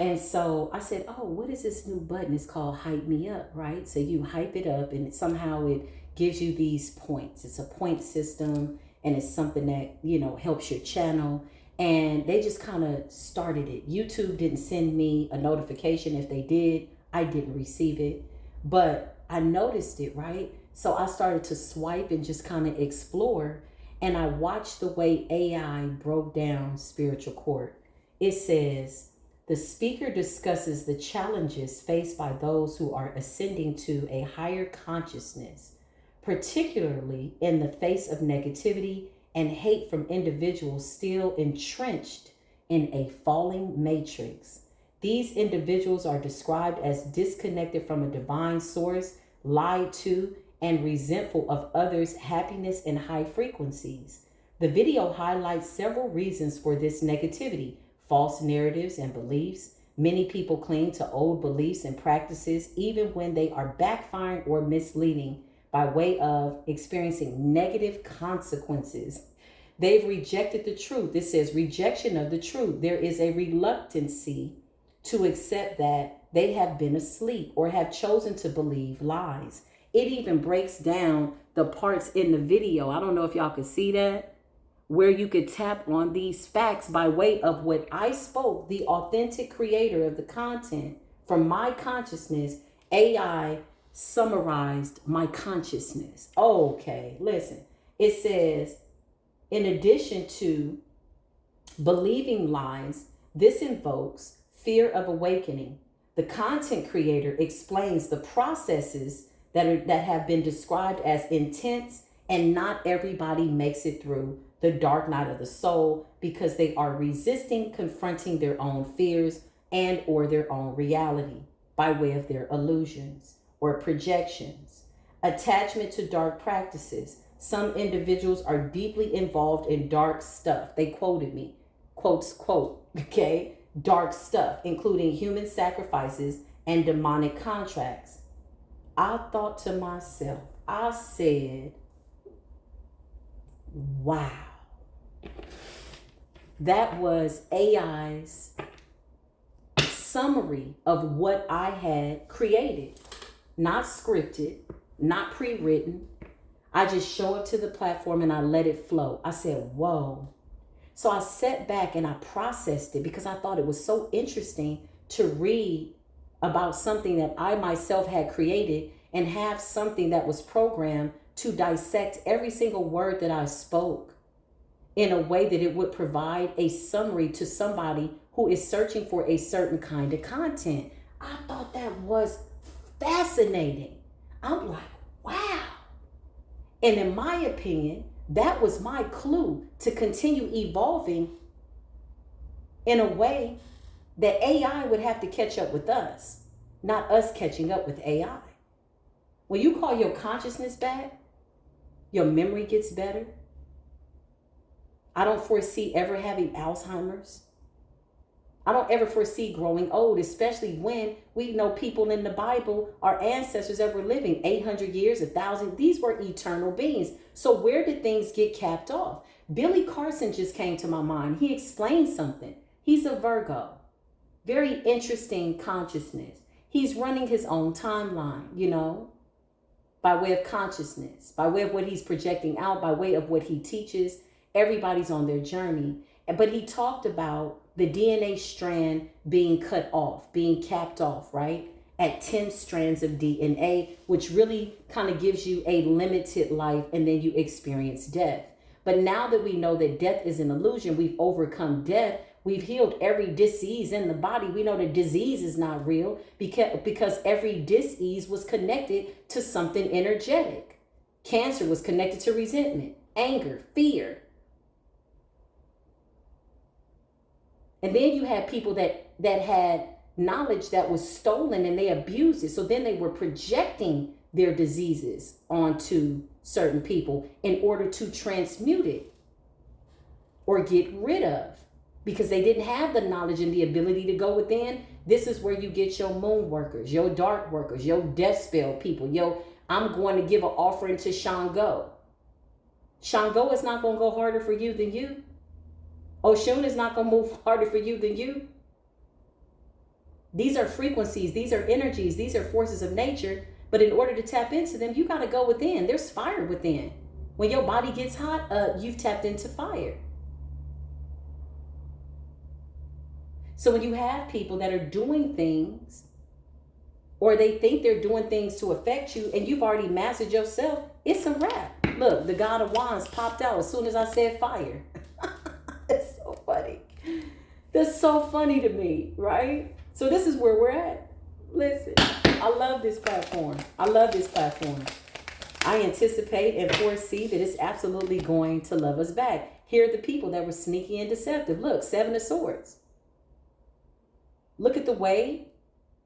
And so I said, oh, what is this new button? It's called Hype Me Up, right? So you hype it up and somehow it gives you these points. It's a point system and it's something that, you know, helps your channel. And they just kind of started it. YouTube didn't send me a notification. If they did, I didn't receive it. But I noticed it, right? So I started to swipe and just kind of explore. And I watched the way AI broke down Spiritual Court. It says, the speaker discusses the challenges faced by those who are ascending to a higher consciousness, particularly in the face of negativity and hate from individuals still entrenched in a falling matrix. These individuals are described as disconnected from a divine source, lied to, and resentful of others' happiness and high frequencies. The video highlights several reasons for this negativity: false narratives and beliefs, Many people cling to old beliefs and practices even when they are backfiring or misleading by way of experiencing negative consequences. They've rejected the truth. It says rejection of the truth. There is a reluctancy to accept that they have been asleep or have chosen to believe lies. It even breaks down the parts in the video. I don't know if y'all could see that, where you could tap on these facts by way of what I spoke, the authentic creator of the content from my consciousness. AI summarized my consciousness. Okay, listen. It says, in addition to believing lies, this invokes fear of awakening. The content creator explains the processes that have been described as intense, and not everybody makes it through the dark night of the soul because they are resisting confronting their own fears and or their own reality by way of their illusions or projections. Attachment to dark practices. Some individuals are deeply involved in dark stuff. They quoted me, quotes, quote, okay, dark stuff, including human sacrifices and demonic contracts. I thought to myself, I said, wow. That was AI's summary of what I had created. Not scripted, not pre-written. I just show up to the platform and I let it flow. I said, whoa. So I sat back and I processed it because I thought it was so interesting to read about something that I myself had created and have something that was programmed to dissect every single word that I spoke in a way that it would provide a summary to somebody who is searching for a certain kind of content. I thought that was fascinating. I'm like, wow. And in my opinion, that was my clue to continue evolving in a way that AI would have to catch up with us, not us catching up with AI. When you call your consciousness back, your memory gets better. I don't foresee ever having Alzheimer's. I don't ever foresee growing old, especially when we know people in the Bible, our ancestors that were living 800 years, 1,000, these were eternal beings. So where did things get capped off? Billy Carson just came to my mind. He explained something. He's a Virgo. Very interesting consciousness. He's running his own timeline, you know, by way of consciousness, by way of what he's projecting out, by way of what he teaches. Everybody's on their journey. But he talked about the DNA strand being cut off, being capped off, right? At 10 strands of DNA, which really kind of gives you a limited life, and then you experience death. But now that we know that death is an illusion, we've overcome death, we've healed every disease in the body. We know that disease is not real because every disease was connected to something energetic. Cancer was connected to resentment, anger, fear. And then you had people that had knowledge that was stolen and they abused it. So then they were projecting their diseases onto certain people in order to transmute it or get rid of, because they didn't have the knowledge and the ability to go within. This is where you get your moon workers, your dark workers, your death spell people. I'm going to give an offering to Shango. Shango is not going to go harder for you than you. Oshun is not going to move harder for you than you. These are frequencies. These are energies. These are forces of nature. But in order to tap into them, you got to go within. There's fire within. When your body gets hot, you've tapped into fire. So when you have people that are doing things, or they think they're doing things to affect you, and you've already mastered yourself, it's a wrap. Look, the God of Wands popped out as soon as I said fire. It's so funny. That's so funny to me, right? So this is where we're at. Listen, I love this platform. I love this platform. I anticipate and foresee that it's absolutely going to love us back. Here are the people that were sneaky and deceptive. Look, 7 of Swords. Look at the way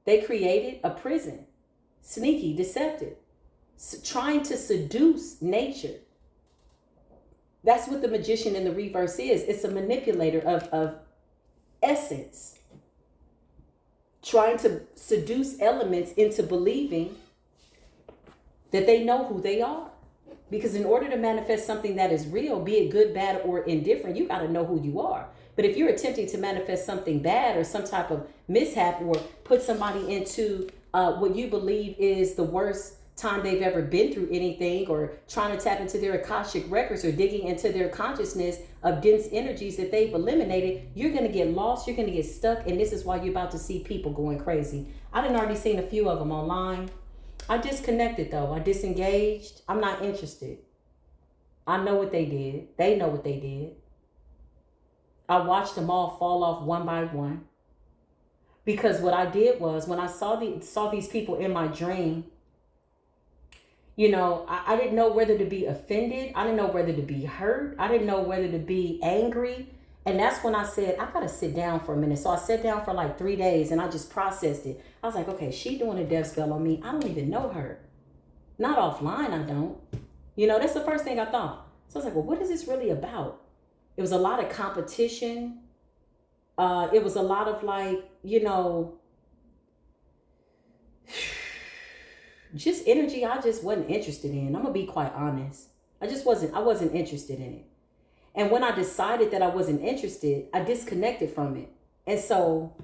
they created a prison. Sneaky, deceptive. Trying to seduce nature. That's what the magician in the reverse is. It's a manipulator of essence. trying to seduce elements into believing that they know who they are. Because in order to manifest something that is real, be it good, bad, or indifferent, you got to know who you are. But if you're attempting to manifest something bad or some type of mishap or put somebody into what you believe is the worst time they've ever been through anything, or trying to tap into their Akashic records or digging into their consciousness of dense energies that they've eliminated, you're going to get lost, you're going to get stuck, and this is why you're about to see people going crazy. I done already seen a few of them online. I disconnected though. I disengaged. I'm not interested. I know what they did. They know what they did. I watched them all fall off one by one. Because what I did was, when I saw these people in my dream, you know, I didn't know whether to be offended. I didn't know whether to be hurt. I didn't know whether to be angry. And that's when I said, I got to sit down for a minute. So I sat down for like 3 days and I just processed it. I was like, okay, she doing a death spell on me. I don't even know her. Not offline, I don't. You know, that's the first thing I thought. So I was like, well, what is this really about? It was a lot of competition. It was a lot of like, you know, just energy I just wasn't interested in. I'm going to be quite honest. I wasn't interested in it. And when I decided that I wasn't interested, I disconnected from it. And so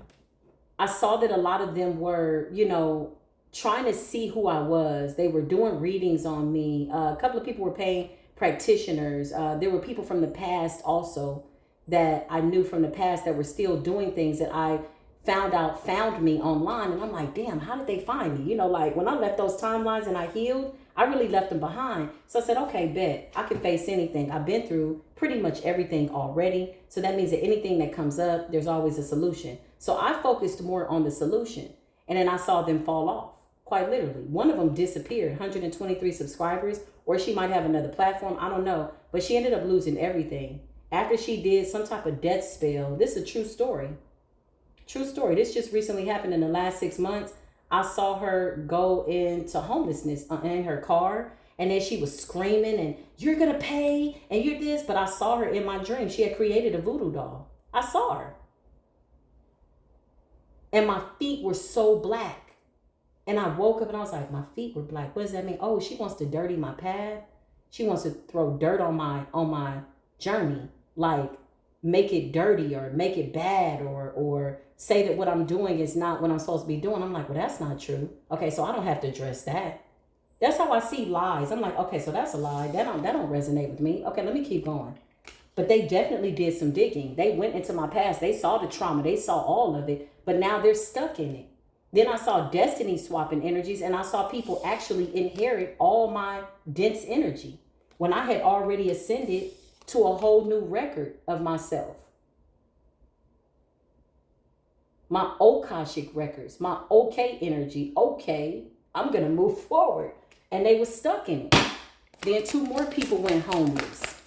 I saw that a lot of them were, you know, trying to see who I was. They were doing readings on me. A couple of people were paying practitioners. There were people from the past also that I knew from the past that were still doing things that I found me online. And I'm like, damn, how did they find me? You know, like when I left those timelines and I healed, I really left them behind. So I said, okay, bet I can face anything. I've been through pretty much everything already. So that means that anything that comes up, there's always a solution. So I focused more on the solution, and then I saw them fall off, quite literally. One of them disappeared, 123 subscribers, or she might have another platform. I don't know, but she ended up losing everything after she did some type of death spell. This is a true story. True story. This just recently happened in the last 6 months. I saw her go into homelessness in her car. And then she was screaming and you're going to pay and you're this. But I saw her in my dream. She had created a voodoo doll. I saw her. And my feet were so black. And I woke up and I was like, my feet were black. What does that mean? Oh, she wants to dirty my path. She wants to throw dirt on my journey. Like make it dirty or make it bad or say that what I'm doing is not what I'm supposed to be doing. I'm like, well, that's not true. Okay, so I don't have to address that. That's how I see lies. I'm like, okay, so that's a lie. That don't resonate with me. Okay, let me keep going. But they definitely did some digging. They went into my past. They saw the trauma. They saw all of it. But now they're stuck in it. Then I saw destiny swapping energies, and I saw people actually inherit all my dense energy when I had already ascended to a whole new record of myself. My Akashic records, my okay energy. Okay, I'm going to move forward. And they were stuck in it. Then 2 more people went homeless.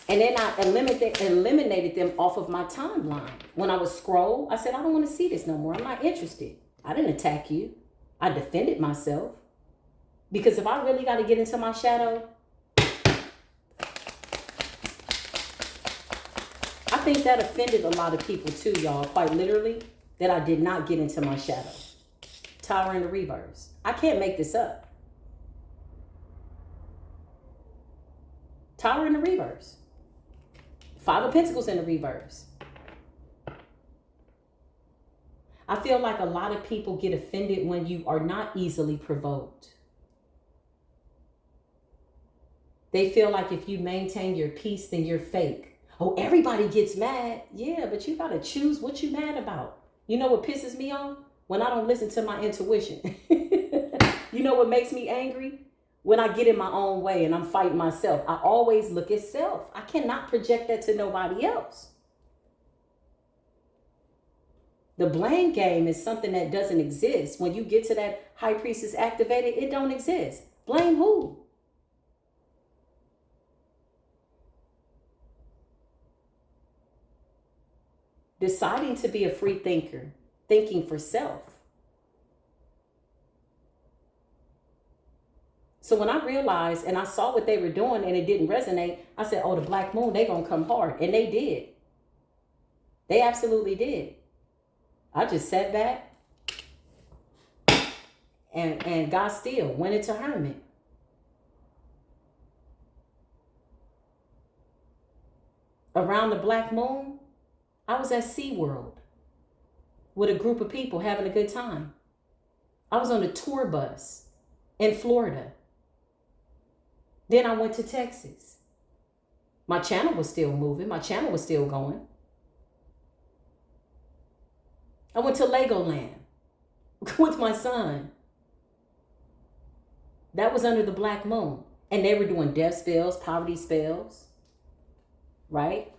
And then I eliminated them off of my timeline. When I would scroll, I said, I don't want to see this no more. I'm not interested. I didn't attack you. I defended myself. Because if I really got to get into my shadow, I think that offended a lot of people too, y'all. Quite literally, that I did not get into my shadow. Tower in the reverse. I can't make this up. Tower in the reverse. 5 of Pentacles in the reverse. I feel like a lot of people get offended when you are not easily provoked. They feel like if you maintain your peace, then you're fake. Oh, everybody gets mad. Yeah, but you got to choose what you're mad about. You know what pisses me off? When I don't listen to my intuition. You know what makes me angry? When I get in my own way and I'm fighting myself. I always look at self. I cannot project that to nobody else. The blame game is something that doesn't exist. When you get to that high priestess activated, it don't exist. Blame who? Deciding to be a free thinker, thinking for self. So when I realized and I saw what they were doing and it didn't resonate, I said, oh, the black moon, they gonna come hard. And they did. They absolutely did. I just sat back and got still, went into hermit. Around the black moon, I was at SeaWorld with a group of people having a good time. I was on a tour bus in Florida. Then I went to Texas. My channel was still moving. My channel was still going. I went to Legoland with my son. That was under the black moon. And they were doing death spells, poverty spells, right?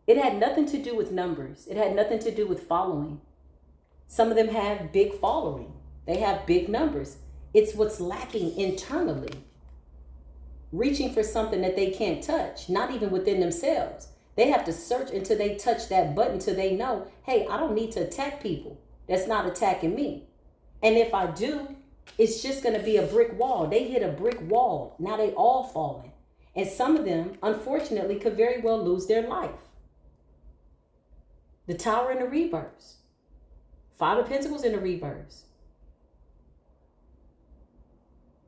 It had nothing to do with numbers. It had nothing to do with following. Some of them have big following. They have big numbers. It's what's lacking internally. Reaching for something that they can't touch, not even within themselves. They have to search until they touch that button till they know, hey, I don't need to attack people. That's not attacking me. And if I do, it's just going to be a brick wall. They hit a brick wall. Now they all falling. And some of them, unfortunately, could very well lose their life. The Tower in the reverse. Five of Pentacles in the reverse.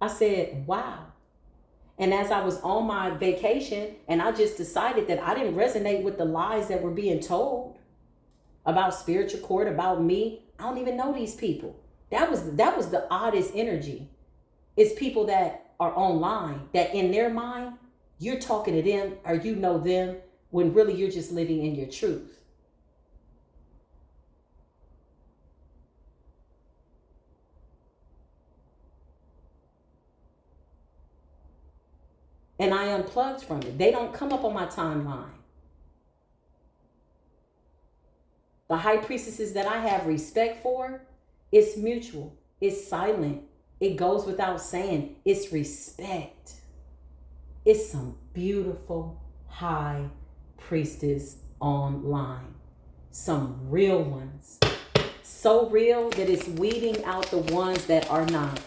I said, wow. And as I was on my vacation, and I just decided that I didn't resonate with the lies that were being told about spiritual court, about me. I don't even know these people. That was the oddest energy. It's people that are online, that in their mind, you're talking to them or you know them when really you're just living in your truth. And I unplugged from it. They don't come up on my timeline. The high priestesses that I have respect for, it's mutual. It's silent. It goes without saying. It's respect. It's some beautiful high priestess online. Some real ones. So real that it's weeding out the ones that are not.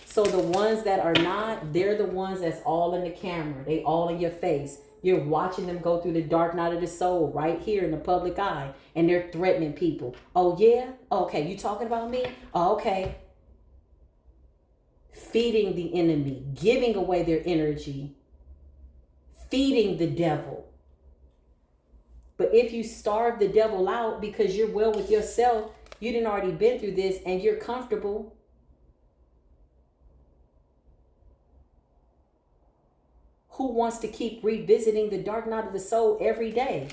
So the ones that are not, they're the ones that's all in the camera. They all in your face. You're watching them go through the dark night of the soul right here in the public eye. And they're threatening people. Oh, yeah? Okay, you talking about me? Oh, okay. Feeding the enemy. Giving away their energy. Feeding the devil. But if you starve the devil out because you're well with yourself, you done already been through this and you're comfortable. Who wants to keep revisiting the dark night of the soul every day?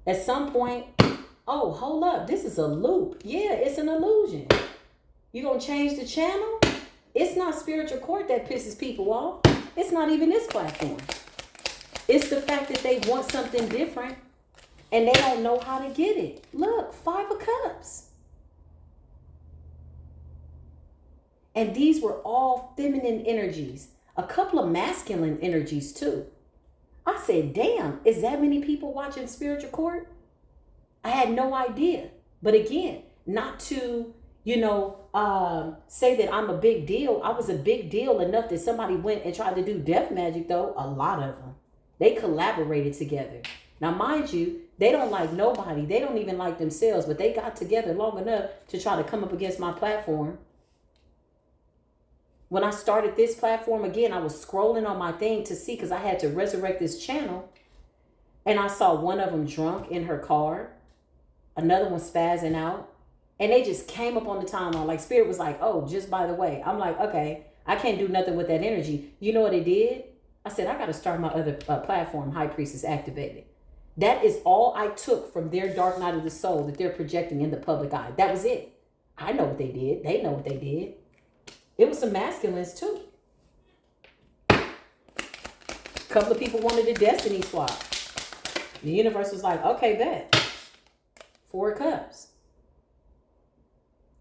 At some point, oh, hold up. This is a loop. Yeah, it's an illusion. You gonna change the channel? It's not spiritual court that pisses people off. It's not even this platform. It's the fact that they want something different and they don't know how to get it. Look, 5 of Cups. And these were all feminine energies. A couple of masculine energies too. I said, damn, is that many people watching spiritual court? I had no idea. But again, not to, say that I'm a big deal. I was a big deal enough that somebody went and tried to do death magic though. A lot of them. They collaborated together. Now, mind you, they don't like nobody. They don't even like themselves, but they got together long enough to try to come up against my platform. When I started this platform, again, I was scrolling on my thing to see because I had to resurrect this channel. And I saw one of them drunk in her car. Another one spazzing out. And they just came up on the timeline. Like Spirit was like, oh, just by the way. I'm like, okay, I can't do nothing with that energy. You know what it did? I said, I got to start my other platform, High Priestess Activated. That is all I took from their dark night of the soul that they're projecting in the public eye. That was it. I know what they did. They know what they did. It was some masculines too. A couple of people wanted a destiny swap. The universe was like, okay, bet. 4 cups.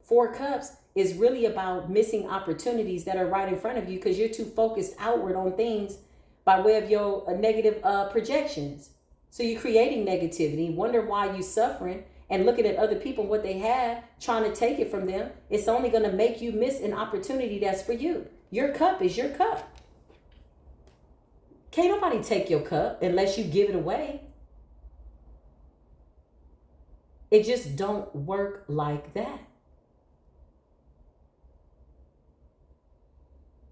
4 cups is really about missing opportunities that are right in front of you because you're too focused outward on things by way of your negative projections. So you're creating negativity, wonder why you're suffering, and looking at other people, what they have, trying to take it from them. It's only going to make you miss an opportunity that's for you. Your cup is your cup. Can't nobody take your cup unless you give it away. It just don't work like that.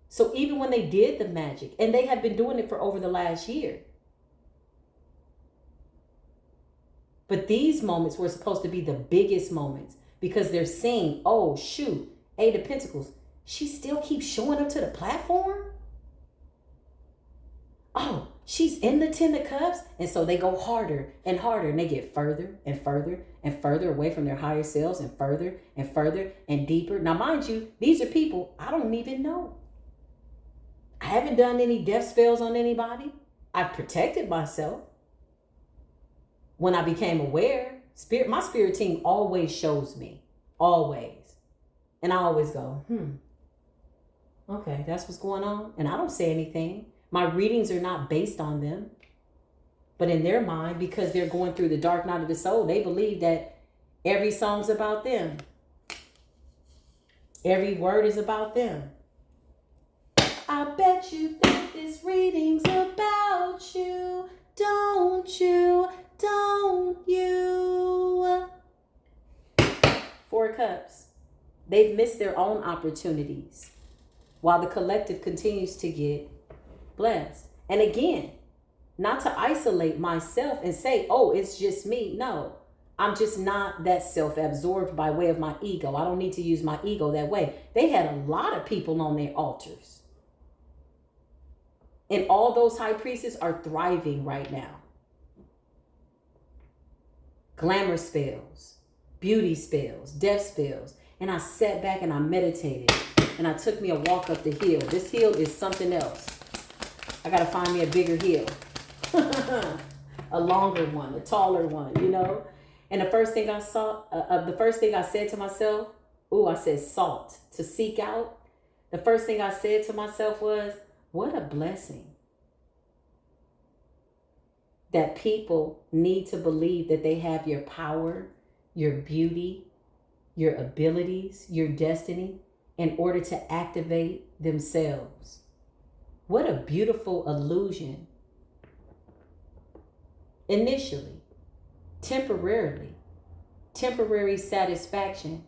So even when they did the magic, and they have been doing it for over the last year, but these moments were supposed to be the biggest moments because they're seeing, oh shoot, Eight of Pentacles, she still keeps showing up to the platform. Oh, she's in the Ten of Cups. And so they go harder and harder, and they get further and further and further away from their higher selves, and further and deeper. Now, mind you, these are people I don't even know. I haven't done any death spells on anybody. I've protected myself. When I became aware, my spirit team always shows me. Always. And I always go, okay, that's what's going on. And I don't say anything. My readings are not based on them. But in their mind, because they're going through the dark night of the soul, they believe that every song's about them. Every word is about them. I bet you think this reading's about you. Don't you? Don't you? Four of Cups. They've missed their own opportunities while the collective continues to get blessed. And again, not to isolate myself and say, oh, it's just me. No, I'm just not that self-absorbed by way of my ego. I don't need to use my ego that way. They had a lot of people on their altars. And all those high priestesses are thriving right now. Glamour spells, beauty spells, death spells. And I sat back and I meditated. And I took me a walk up the hill. This hill is something else. I got to find me a bigger hill. A longer one, a taller one, you know. And the first thing I said to myself, I said salt, to seek out. The first thing I said to myself was, what a blessing that people need to believe that they have your power, your beauty, your abilities, your destiny in order to activate themselves. What a beautiful illusion. Initially, temporary satisfaction,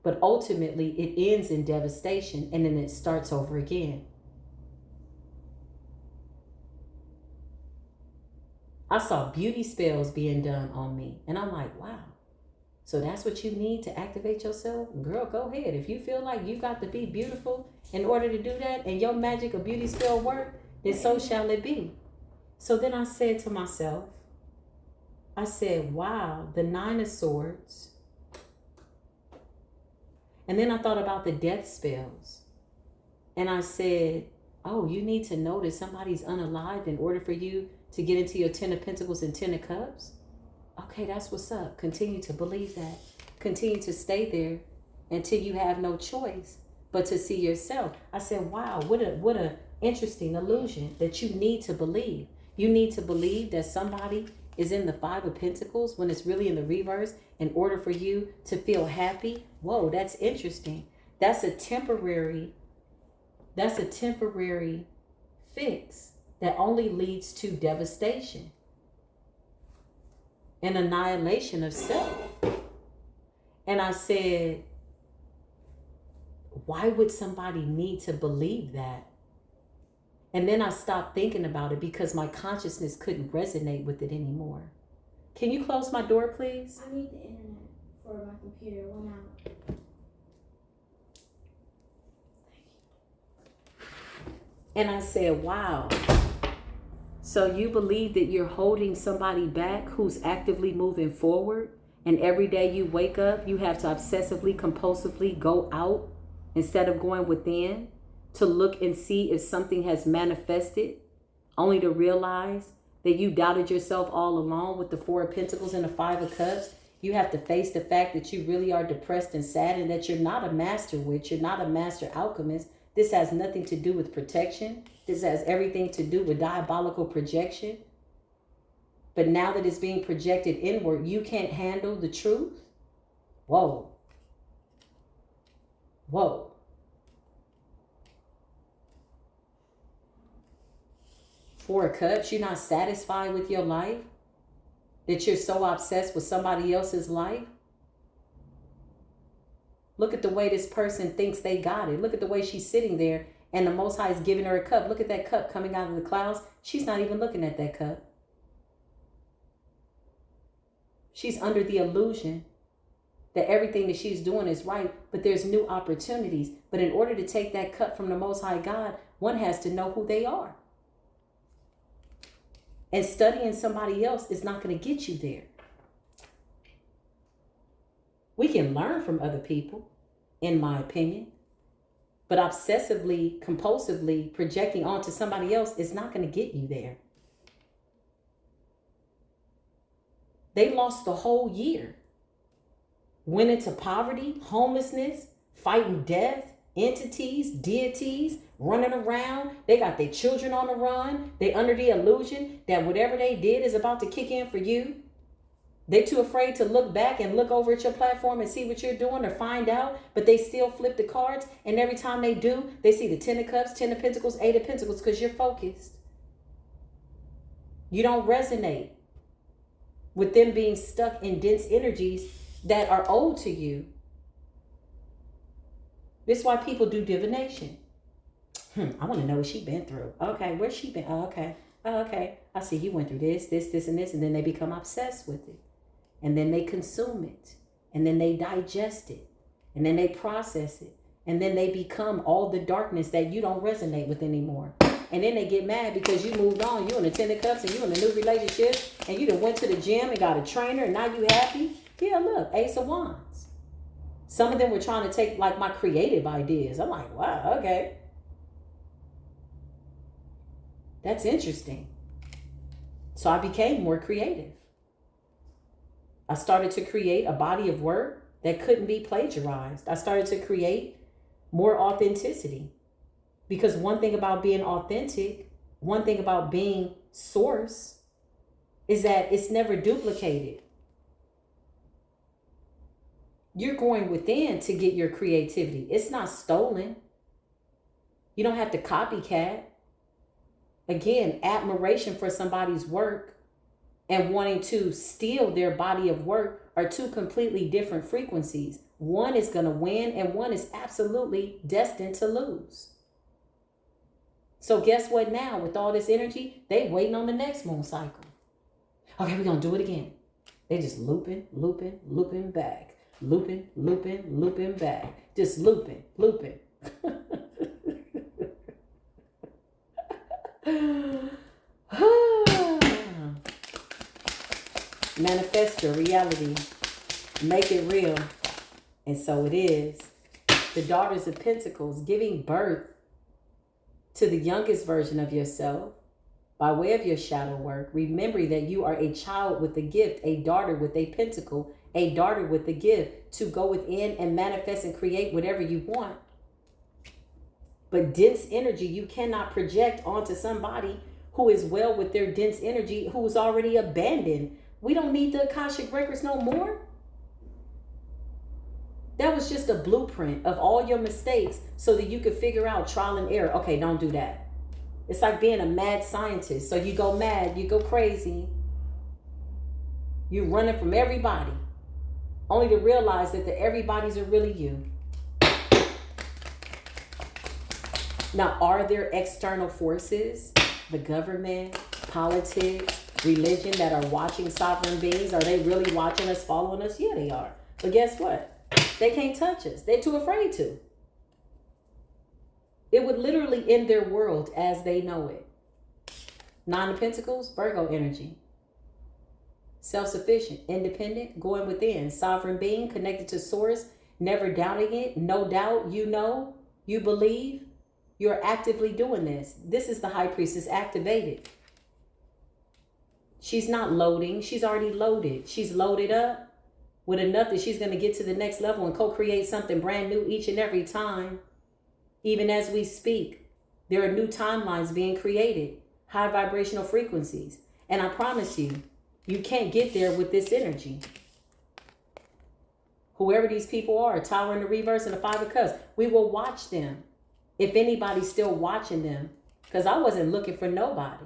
but ultimately it ends in devastation, and then it starts over again. I saw beauty spells being done on me, and I'm like, wow. So that's what you need to activate yourself? Girl, go ahead. If you feel like you got to be beautiful in order to do that, and your magic or beauty spell work, then so shall it be. So then I said to myself, wow, the Nine of Swords. And then I thought about the death spells. And I said, oh, you need to know that somebody's unalived in order for you to get into your Ten of Pentacles and Ten of Cups. Okay, that's what's up. Continue to believe that. Continue to stay there until you have no choice but to see yourself. I said, wow, what a interesting illusion that you need to believe. You need to believe that somebody is in the Five of Pentacles when it's really in the reverse in order for you to feel happy. Whoa, that's interesting. That's a temporary fix that only leads to devastation and annihilation of self. And I said, why would somebody need to believe that? And then I stopped thinking about it because my consciousness couldn't resonate with it anymore. Can you close my door, please? I need the internet for my computer. It went out. And I said, wow. So you believe that you're holding somebody back who's actively moving forward, and every day you wake up, you have to obsessively, compulsively go out instead of going within to look and see if something has manifested, only to realize that you doubted yourself all along with the Four of Pentacles and the Five of Cups. You have to face the fact that you really are depressed and sad, and that you're not a master witch, you're not a master alchemist. This has nothing to do with protection. This has everything to do with diabolical projection. But now that it's being projected inward, you can't handle the truth. Whoa. Whoa. Four of Cups, you're not satisfied with your life. that you're so obsessed with somebody else's life? Look at the way this person thinks they got it. Look at the way she's sitting there and the Most High is giving her a cup. Look at that cup coming out of the clouds. She's not even looking at that cup. She's under the illusion that everything that she's doing is right, but there's new opportunities. But in order to take that cup from the Most High God, one has to know who they are. And studying somebody else is not going to get you there. We can learn from other people, in my opinion. But obsessively, compulsively projecting onto somebody else is not going to get you there. They lost the whole year. Went into poverty, homelessness, fighting death, entities, deities, running around. They got their children on the run. They under the illusion that whatever they did is about to kick in for you. They too afraid to look back and look over at your platform and see what you're doing or find out, but they still flip the cards. And every time they do, they see the 10 of cups, 10 of pentacles, 8 of pentacles, because you're focused. You don't resonate with them being stuck in dense energies that are owed to you. This is why people do divination. I want to know what she been through. Okay, where's she been? Oh, okay. Oh, okay. I see you went through this, and this, and then they become obsessed with it. And then they consume it. And then they digest it. And then they process it. And then they become all the darkness that you don't resonate with anymore. And then they get mad because you moved on. You in the 10 of cups and you in a new relationship. And you done went to the gym and got a trainer and now you happy. Yeah, look, Ace of Wands. Some of them were trying to take like my creative ideas. I'm like, wow, okay. That's interesting. So I became more creative. I started to create a body of work that couldn't be plagiarized. I started to create more authenticity. Because one thing about being authentic, one thing about being source, is that it's never duplicated. You're going within to get your creativity. It's not stolen. You don't have to copycat. Again, admiration for somebody's work and wanting to steal their body of work are two completely different frequencies. One is going to win and one is absolutely destined to lose. So guess what now? With all this energy, they waiting on the next moon cycle. Okay, we're going to do it again. They just looping back. Looping back. Just looping. Manifest your reality. Make it real. And so it is. The Daughters of Pentacles, giving birth to the youngest version of yourself by way of your shadow work. Remember that you are a child with a gift, a daughter with a pentacle, a daughter with a gift to go within and manifest and create whatever you want. But dense energy you cannot project onto somebody who is well with their dense energy, who's already abandoned. We don't need the Akashic records no more. That was just a blueprint of all your mistakes so that you could figure out trial and error. Okay, don't do that. It's like being a mad scientist. So you go mad, you go crazy. You're running from everybody. Only to realize that the everybody's are really you. Now, are there external forces, the government, politics, religion that are watching sovereign beings? Are they really watching us, following us? Yeah, they are. But guess what? They can't touch us. They're too afraid to. It would literally end their world as they know it. Nine of Pentacles, Virgo energy. Self-sufficient, independent, going within, sovereign being, connected to source, never doubting it, no doubt, you know, you believe, you're actively doing this. This is the High Priestess activated. She's not loading, she's already loaded. She's loaded up with enough that she's going to get to the next level and co-create something brand new each and every time. Even as we speak, there are new timelines being created, high vibrational frequencies. And I promise you, you can't get there with this energy. Whoever these people are, Tower in the reverse and the Five of Cups, we will watch them. If anybody's still watching them, because I wasn't looking for nobody.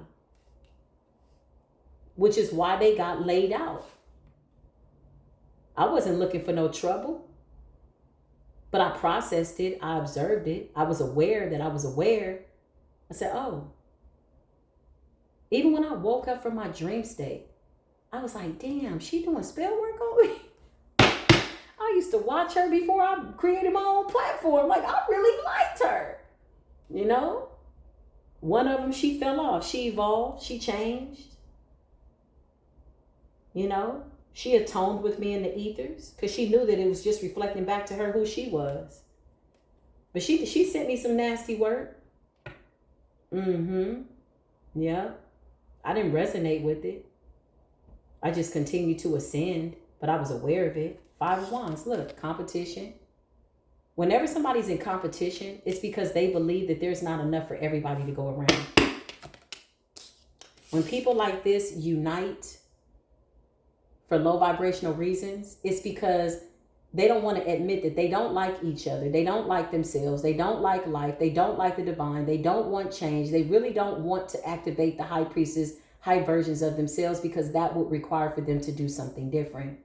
which is why they got laid out. I wasn't looking for no trouble, but I processed it. I observed it. I was aware that I was aware. I said, oh, even when I woke up from my dream state, I was like, damn, she doing spell work on me. I used to watch her before I created my own platform. Like, I really liked her. You know? One of them, she fell off. She evolved. She changed. You know? She atoned with me in the ethers because she knew that it was just reflecting back to her who she was. But she sent me some nasty work. Yeah. I didn't resonate with it. I just continued to ascend, but I was aware of it. 5 of Wands, look, competition. Whenever somebody's in competition, it's because they believe that there's not enough for everybody to go around. When people like this unite for low vibrational reasons, it's because they don't want to admit that they don't like each other. They don't like themselves. They don't like life. They don't like the divine. They don't want change. They really don't want to activate the high priestess, high versions of themselves, because that would require for them to do something different.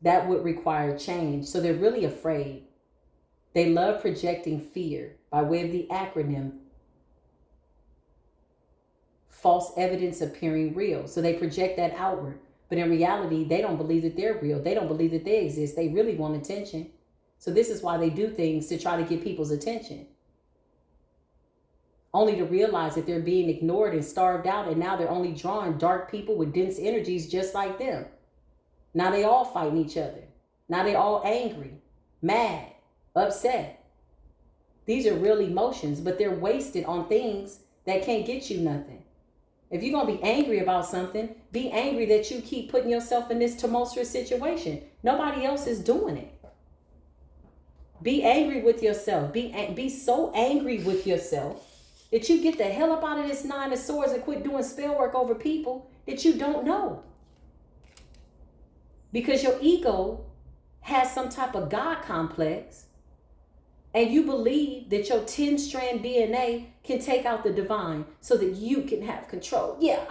That would require change. So they're really afraid. They love projecting fear by way of the acronym false evidence appearing real. So they project that outward. But in reality, they don't believe that they're real. They don't believe that they exist. They really want attention. So this is why they do things to try to get people's attention. Only to realize that they're being ignored and starved out. And now they're only drawing dark people with dense energies just like them. Now they all fighting each other. Now they all angry, mad, upset. These are real emotions, but they're wasted on things that can't get you nothing. If you're going to be angry about something, be angry that you keep putting yourself in this tumultuous situation. Nobody else is doing it. Be angry with yourself. Be so angry with yourself that you get the hell up out of this 9 of Swords and quit doing spell work over people that you don't know. Because your ego has some type of God complex, and you believe that your 10-strand DNA can take out the divine so that you can have control. Yeah,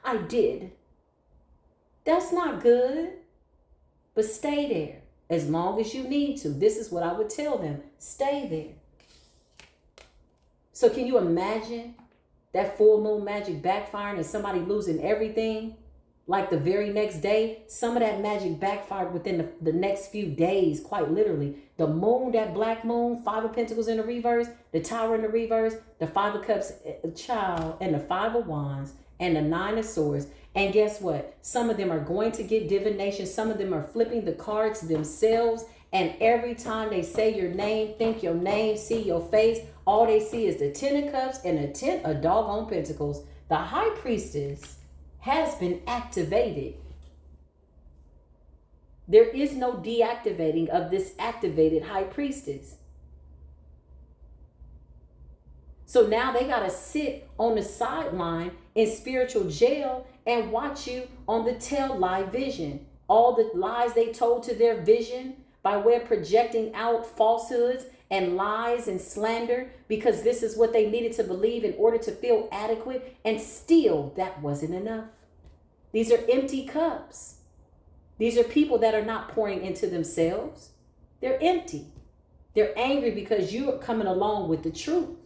I did. That's not good. But stay there as long as you need to. This is what I would tell them. Stay there. So can you imagine that full moon magic backfiring and somebody losing everything? Like the very next day, some of that magic backfired within the next few days, quite literally. The moon, that black moon, 5 of Pentacles in the reverse, the Tower in the reverse, the 5 of Cups, child, and the 5 of Wands, and the 9 of Swords. And guess what? Some of them are going to get divination. Some of them are flipping the cards themselves. And every time they say your name, think your name, see your face, all they see is the 10 of Cups and the 10 of doggone Pentacles. The High Priestess has been activated. There is no deactivating of this activated High Priestess. So now they got to sit on the sideline in spiritual jail and watch you on the tail live vision. All the lies they told to their vision by way of projecting out falsehoods and lies and slander, because this is what they needed to believe in order to feel adequate, and still that wasn't enough. These are empty cups. These are people that are not pouring into themselves. They're empty. They're angry because you're coming along with the truth.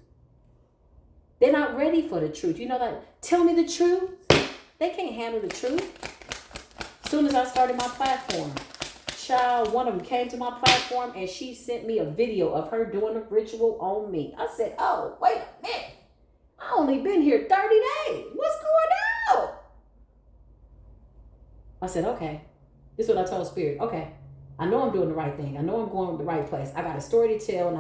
They're not ready for the truth. You know that, tell me the truth. They can't handle the truth. As soon as I started my platform, child, one of them came to my platform and she sent me a video of her doing a ritual on me. I said, oh, wait a minute. I only been here 30 days. What's going on? I said, okay. This is what I told Spirit. Okay, I know I'm doing the right thing. I know I'm going to the right place. I got a story to tell, and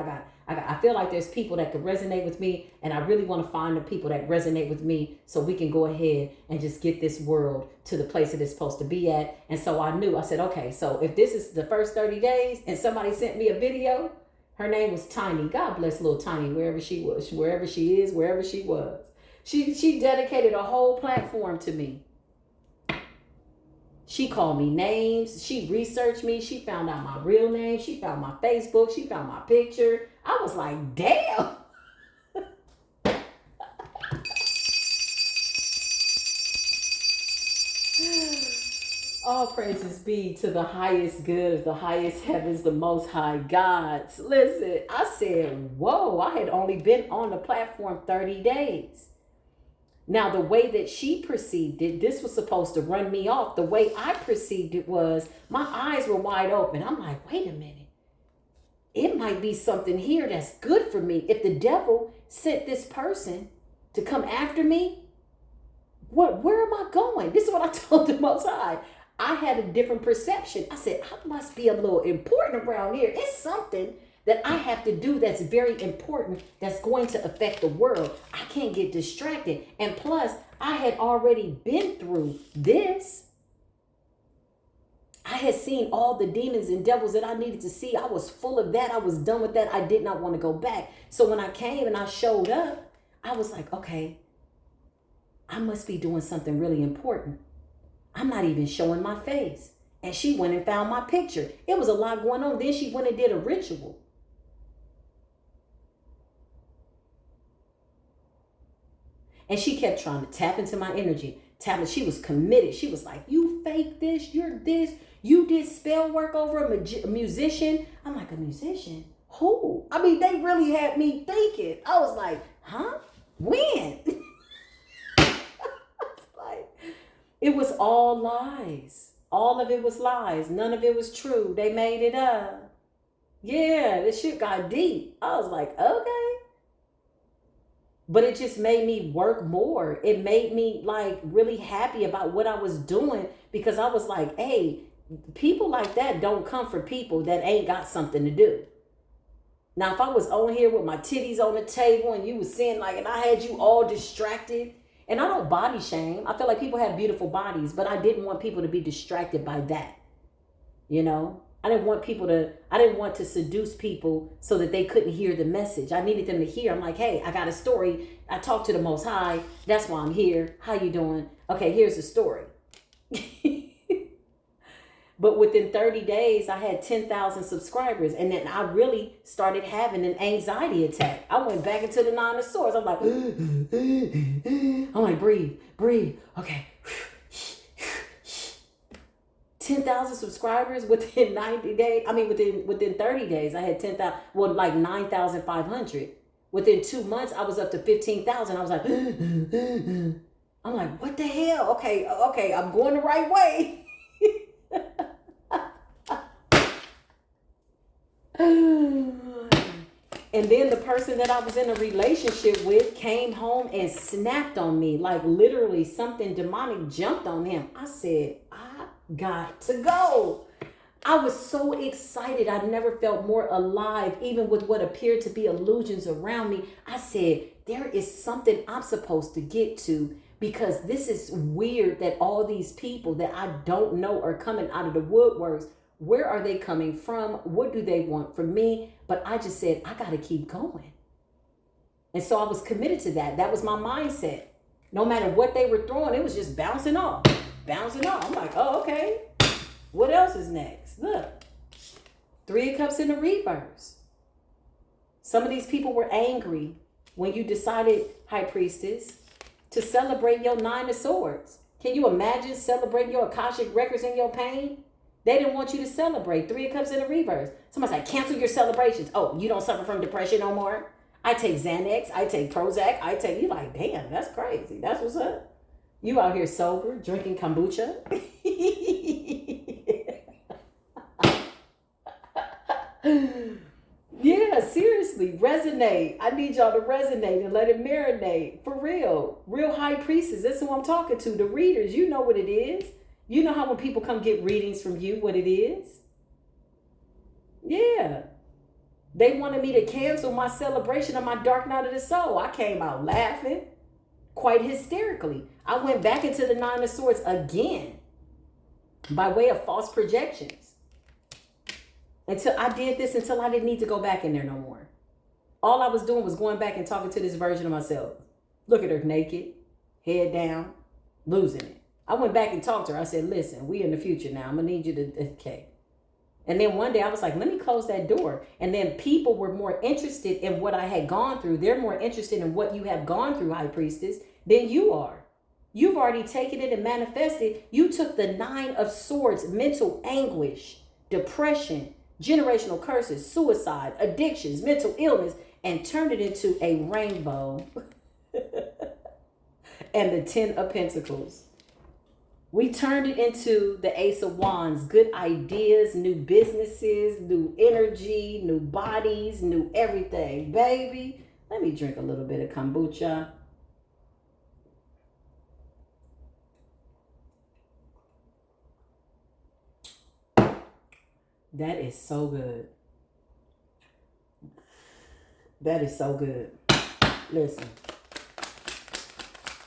I feel like there's people that could resonate with me, and I really want to find the people that resonate with me so we can go ahead and just get this world to the place that it's supposed to be at. And so I knew, I said, okay, so if this is the first 30 days and somebody sent me a video, her name was Tiny. God bless little Tiny, wherever she was, wherever she is, wherever she was. She dedicated a whole platform to me. She called me names. She researched me. She found out my real name. She found my Facebook. She found my picture. I was like, damn. All praises be to the highest good, the highest heavens, the most high gods. Listen, I said, whoa, I had only been on the platform 30 days. Now, the way that she perceived it, this was supposed to run me off. The way I perceived it was my eyes were wide open. I'm like, wait a minute. It might be something here that's good for me. If the devil sent this person to come after me, where am I going? This is what I told the Most High. I had a different perception. I said, I must be a little important around here. It's something that I have to do that's very important, that's going to affect the world. I can't get distracted. And plus, I had already been through this. I had seen all the demons and devils that I needed to see. I was full of that. I was done with that. I did not want to go back. So when I came and I showed up, I was like, okay, I must be doing something really important. I'm not even showing my face. And she went and found my picture. It was a lot going on. Then she went and did a ritual. And she kept trying to tap into my energy. She was committed. She was like, you fake this, you're this. You did spell work over a musician. I'm like, a musician? Who? I mean, they really had me thinking. I was like, huh? When? It was all lies. All of it was lies. None of it was true. They made it up. Yeah, this shit got deep. I was like, okay. But it just made me work more. It made me like really happy about what I was doing, because I was like, hey, people like that don't come for people that ain't got something to do. Now, if I was on here with my titties on the table and you was seeing like, and I had you all distracted, and I don't body shame. I feel like people have beautiful bodies, but I didn't want people to be distracted by that. You know, I didn't want to seduce people so that they couldn't hear the message. I needed them to hear. I'm like, hey, I got a story. I talked to the Most High. That's why I'm here. How you doing? Okay, here's the story. But within 30 days, I had 10,000 subscribers. And then I really started having an anxiety attack. I went back into the Nine of Swords. I'm like, breathe. Okay. 10,000 subscribers within 90 days. I mean, within 30 days, I had 10,000, well, like 9,500. Within 2 months, I was up to 15,000. I was like, I'm like, what the hell? Okay, I'm going the right way. And then the person that I was in a relationship with came home and snapped on me. Like literally something demonic jumped on him. I said, I got to go. I was so excited. I never felt more alive, even with what appeared to be illusions around me. I said, there is something I'm supposed to get to, because this is weird that all these people that I don't know are coming out of the woodworks. Where are they coming from? What do they want from me? But I just said, I got to keep going. And so I was committed to that. That was my mindset. No matter what they were throwing, it was just bouncing off. I'm like, oh, okay. What else is next? Look, 3 of Cups in the reverse. Some of these people were angry when you decided, High Priestess, to celebrate your 9 of Swords. Can you imagine celebrating your Akashic records and your pain? They didn't want you to celebrate. 3 of Cups in the reverse. Somebody said, cancel your celebrations. Oh, you don't suffer from depression no more? I take Xanax. I take Prozac. You like, damn, that's crazy. That's what's up. You out here sober, drinking kombucha. Yeah, seriously, resonate. I need y'all to resonate and let it marinate. For real. Real high priestess. That's who I'm talking to. The readers, you know what it is. You know how when people come get readings from you, what it is? Yeah. They wanted me to cancel my celebration of my dark night of the soul. I came out laughing, quite hysterically. I went back into the 9 of Swords again by way of false projections. Until I did this until I didn't need to go back in there no more. All I was doing was going back and talking to this version of myself. Look at her naked, head down, losing it. I went back and talked to her. I said, listen, we in the future now. I'm going to need you to, okay. And then one day I was like, let me close that door. And then people were more interested in what I had gone through. They're more interested in what you have gone through, High Priestess, than you are. You've already taken it and manifested. You took the 9 of Swords, mental anguish, depression, generational curses, suicide, addictions, mental illness, and turned it into a rainbow. And the 10 of Pentacles. We turned it into the Ace of Wands, good ideas, new businesses, new energy, new bodies, new everything. Baby, let me drink a little bit of kombucha. That is so good. That is so good. Listen.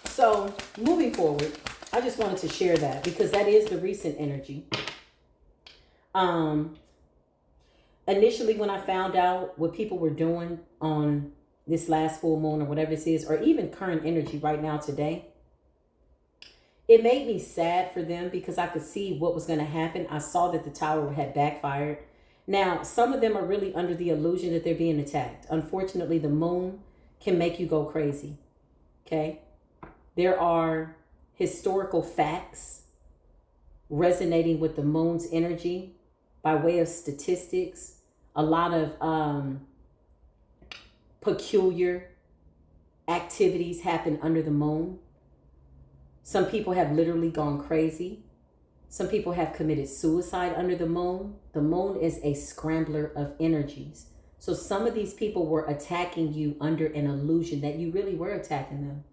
So, moving forward, I just wanted to share that because that is the recent energy. Initially, when I found out what people were doing on this last full moon or whatever this is, or even current energy right now today, it made me sad for them because I could see what was going to happen. I saw that the tower had backfired. Now, some of them are really under the illusion that they're being attacked. Unfortunately, the moon can make you go crazy. Okay? There are historical facts resonating with the moon's energy by way of statistics. A lot of peculiar activities happen under the moon. Some people have literally gone crazy. Some people have committed suicide under the moon. The moon is a scrambler of energies. So some of these people were attacking you under an illusion that you really were attacking them.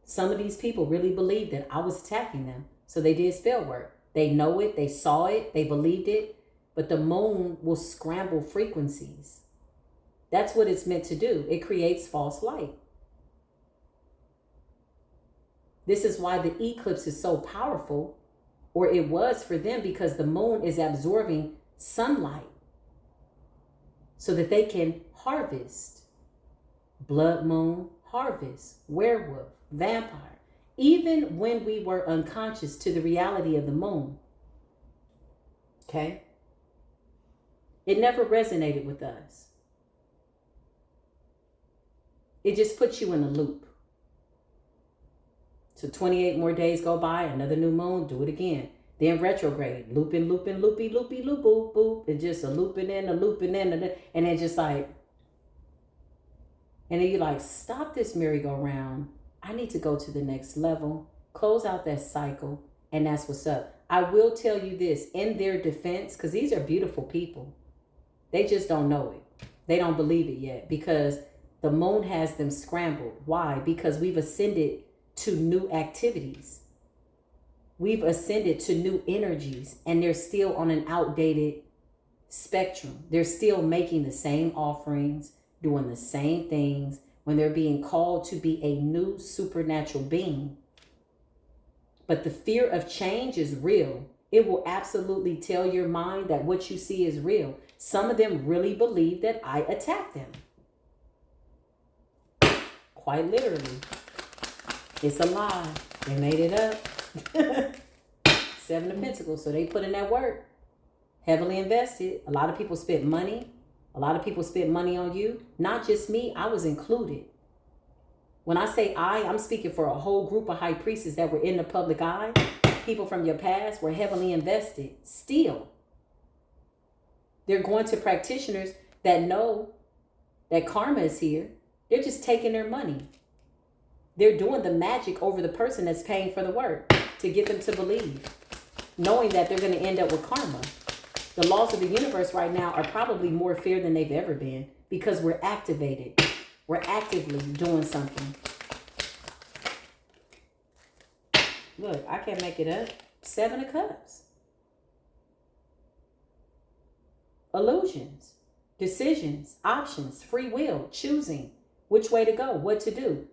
Some of these people really believed that I was attacking them. So they did spell work. They know it. They saw it. They believed it. But the moon will scramble frequencies. That's what it's meant to do. It creates false light. This is why the eclipse is so powerful, or it was for them, because the moon is absorbing sunlight so that they can harvest. Blood moon, harvest, werewolf, vampire. Even when we were unconscious to the reality of the moon. Okay? It never resonated with us. It just puts you in a loop. So 28 more days go by, another new moon, do it again. Then retrograde, looping, looping, loopy, loopy, loop, boop, boop. It's just a looping in, and then just like, and then you're like, stop this merry-go-round. I need to go to the next level, close out that cycle, and that's what's up. I will tell you this, in their defense, because these are beautiful people. They just don't know it. They don't believe it yet because the moon has them scrambled. Why? Because we've ascended to new activities. We've ascended to new energies, and they're still on an outdated spectrum. They're still making the same offerings, doing the same things when they're being called to be a new supernatural being. But the fear of change is real. It will absolutely tell your mind that what you see is real. Some of them really believe that I attacked them. Quite literally. It's a lie. They made it up. 7 of Pentacles. So they put in that work. Heavily invested. A lot of people spent money. A lot of people spent money on you. Not just me. I was included. When I say I'm speaking for a whole group of high priestesses that were in the public eye. People from your past were heavily invested. Still. They're going to practitioners that know that karma is here. They're just taking their money. They're doing the magic over the person that's paying for the work to get them to believe, knowing that they're going to end up with karma. The laws of the universe right now are probably more fair than they've ever been because we're activated. We're actively doing something. Look, I can't make it up. 7 of Cups. Illusions, decisions, options, free will, choosing which way to go, what to do.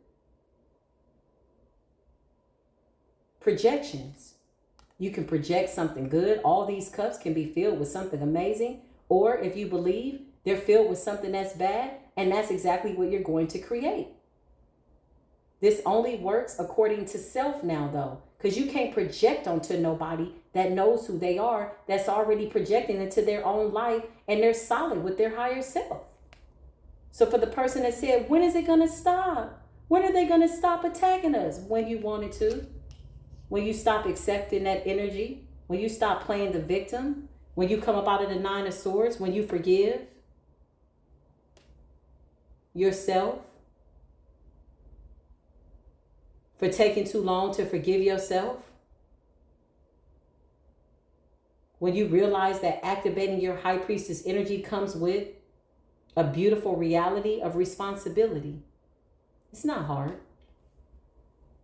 Projections. You can project something good. All these cups can be filled with something amazing. Or if you believe, they're filled with something that's bad. And that's exactly what you're going to create. This only works according to self now, though. Because you can't project onto nobody that knows who they are, that's already projecting into their own life, and they're solid with their higher self. So for the person that said, when is it going to stop? When are they going to stop attacking us? When you wanted to. When you stop accepting that energy. When you stop playing the victim. When you come up out of the Nine of Swords. When you forgive yourself for taking too long to forgive yourself. When you realize that activating your high priestess energy comes with a beautiful reality of responsibility. It's not hard.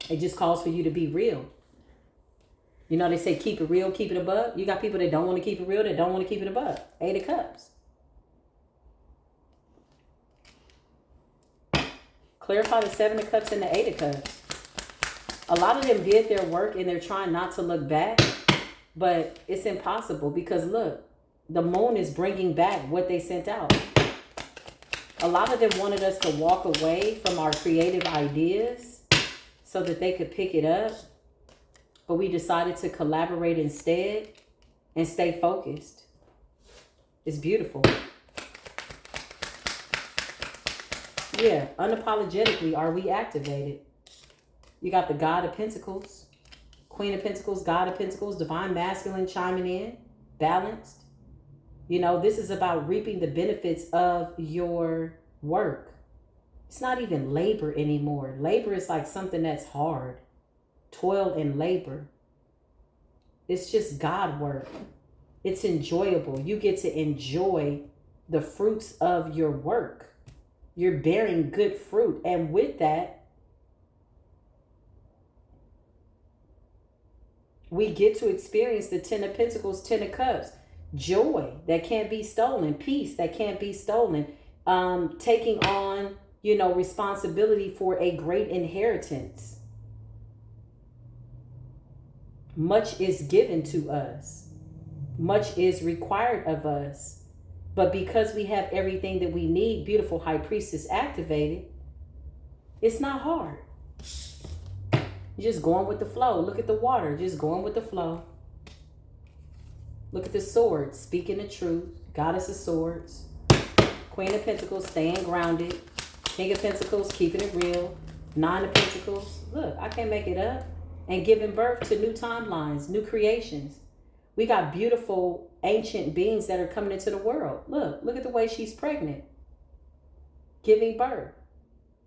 It just calls for you to be real. You know, they say keep it real, keep it above. You got people that don't want to keep it real, that don't want to keep it above. Eight of Cups. Clarify the Seven of Cups and the Eight of Cups. A lot of them did their work and they're trying not to look back. But it's impossible because look, the moon is bringing back what they sent out. A lot of them wanted us to walk away from our creative ideas so that they could pick it up. But we decided to collaborate instead and stay focused. It's beautiful. Yeah, unapologetically, are we activated? You got the God of Pentacles, Queen of Pentacles, God of Pentacles, Divine Masculine chiming in, balanced. You know, this is about reaping the benefits of your work. It's not even labor anymore. Labor is like something that's hard. Toil and labor. It's just God work. It's enjoyable. You get to enjoy the fruits of your work. You're bearing good fruit. And with that, we get to experience the Ten of Pentacles, Ten of Cups. Joy that can't be stolen. Peace that can't be stolen. Taking on, you know, responsibility for a great inheritance. Much is given to us. Much is required of us. But because we have everything that we need, beautiful High Priestess activated, it's not hard. You're just going with the flow. Look at the water, just going with the flow. Look at the swords, speaking the truth. Goddess of Swords. Queen of Pentacles, staying grounded. King of Pentacles, keeping it real. Nine of Pentacles, look, I can't make it up. And giving birth to new timelines, new creations. We got beautiful ancient beings that are coming into the world. Look at the way she's pregnant. Giving birth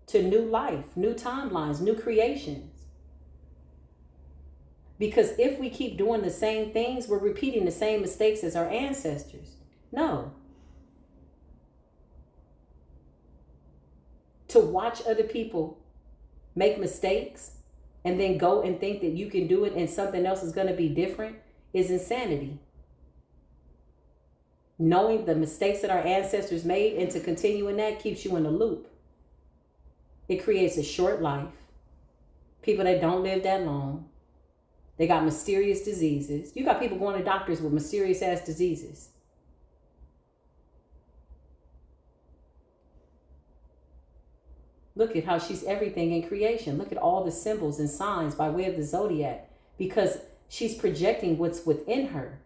to new life, new timelines, new creations. Because if we keep doing the same things, we're repeating the same mistakes as our ancestors. No. To watch other people make mistakes and then go and think that you can do it and something else is going to be different is insanity. Knowing the mistakes that our ancestors made and to continue in that keeps you in a loop. It creates a short life. People that don't live that long. They got mysterious diseases. You got people going to doctors with mysterious ass diseases. Look at how she's everything in creation. Look at all the symbols and signs by way of the zodiac. Because she's projecting what's within her.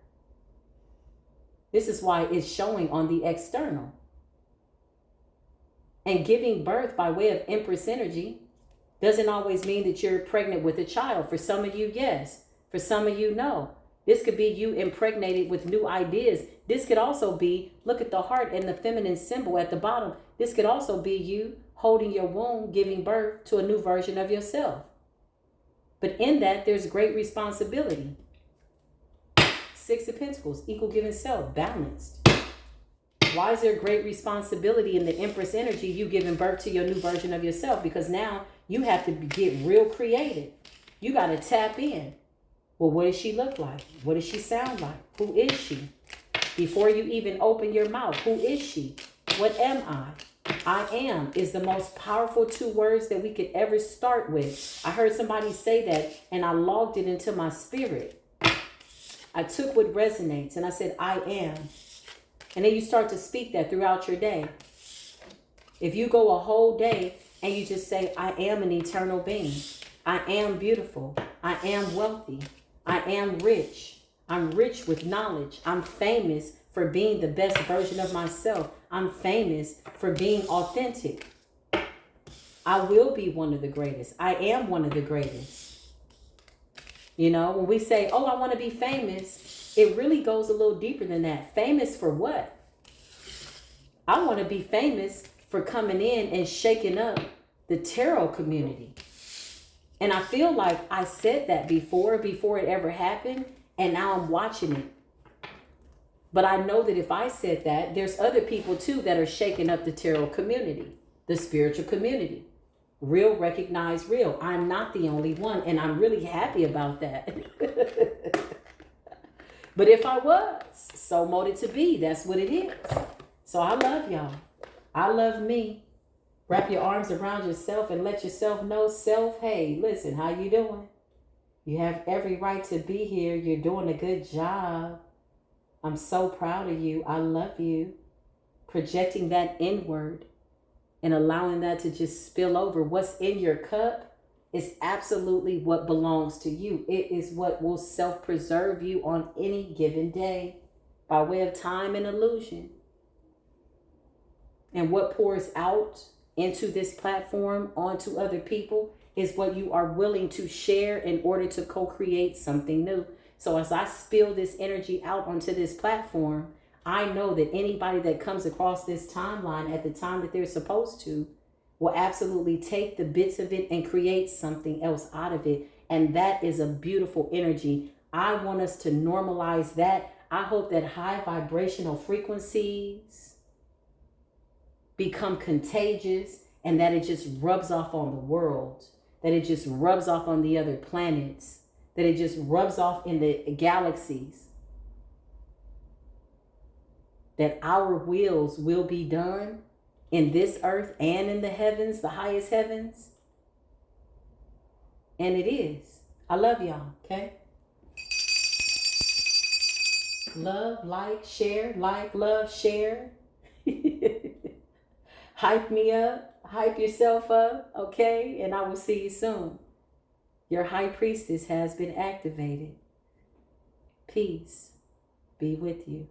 This is why it's showing on the external. And giving birth by way of Empress energy doesn't always mean that you're pregnant with a child. For some of you, yes. For some of you, no. This could be you impregnated with new ideas. This could also be, look at the heart and the feminine symbol at the bottom. This could also be you holding your womb, giving birth to a new version of yourself. But in that, there's great responsibility. Six of Pentacles, equal given self, balanced. Why is there great responsibility in the Empress energy, you giving birth to your new version of yourself? Because now you have to get real creative. You got to tap in. Well, what does she look like? What does she sound like? Who is she? Before you even open your mouth, who is she? What am I? I am is the most powerful two words that we could ever start with. I heard somebody say that and I logged it into my spirit. I took what resonates and I said, I am. And then you start to speak that throughout your day. If you go a whole day and you just say, I am an eternal being. I am beautiful. I am wealthy. I am rich. I'm rich with knowledge. I'm famous for being the best version of myself. I'm famous for being authentic. I will be one of the greatest. I am one of the greatest. You know, when we say, oh, I want to be famous, it really goes a little deeper than that. Famous for what? I want to be famous for coming in and shaking up the tarot community. And I feel like I said that before it ever happened, and now I'm watching it. But I know that if I said that, there's other people too that are shaking up the tarot community, the spiritual community. Real, recognize real. I'm not the only one, and I'm really happy about that. But if I was, so molded to be, that's what it is. So I love y'all. I love me. Wrap your arms around yourself and let yourself know, self, hey, listen, how you doing? You have every right to be here. You're doing a good job. I'm so proud of you. I love you. Projecting that inward and allowing that to just spill over. What's in your cup is absolutely what belongs to you. It is what will self-preserve you on any given day by way of time and illusion. And what pours out into this platform onto other people is what you are willing to share in order to co-create something new. So as I spill this energy out onto this platform, I know that anybody that comes across this timeline at the time that they're supposed to will absolutely take the bits of it and create something else out of it. And that is a beautiful energy. I want us to normalize that. I hope that high vibrational frequencies become contagious and that it just rubs off on the world, that it just rubs off on the other planets, that it just rubs off in the galaxies, that our wills will be done in this earth and in the heavens, the highest heavens. And it is. I love y'all, okay? Love, like, share, like, love, share. Hype me up, hype yourself up, okay? And I will see you soon. Your high priestess has been activated. Peace be with you.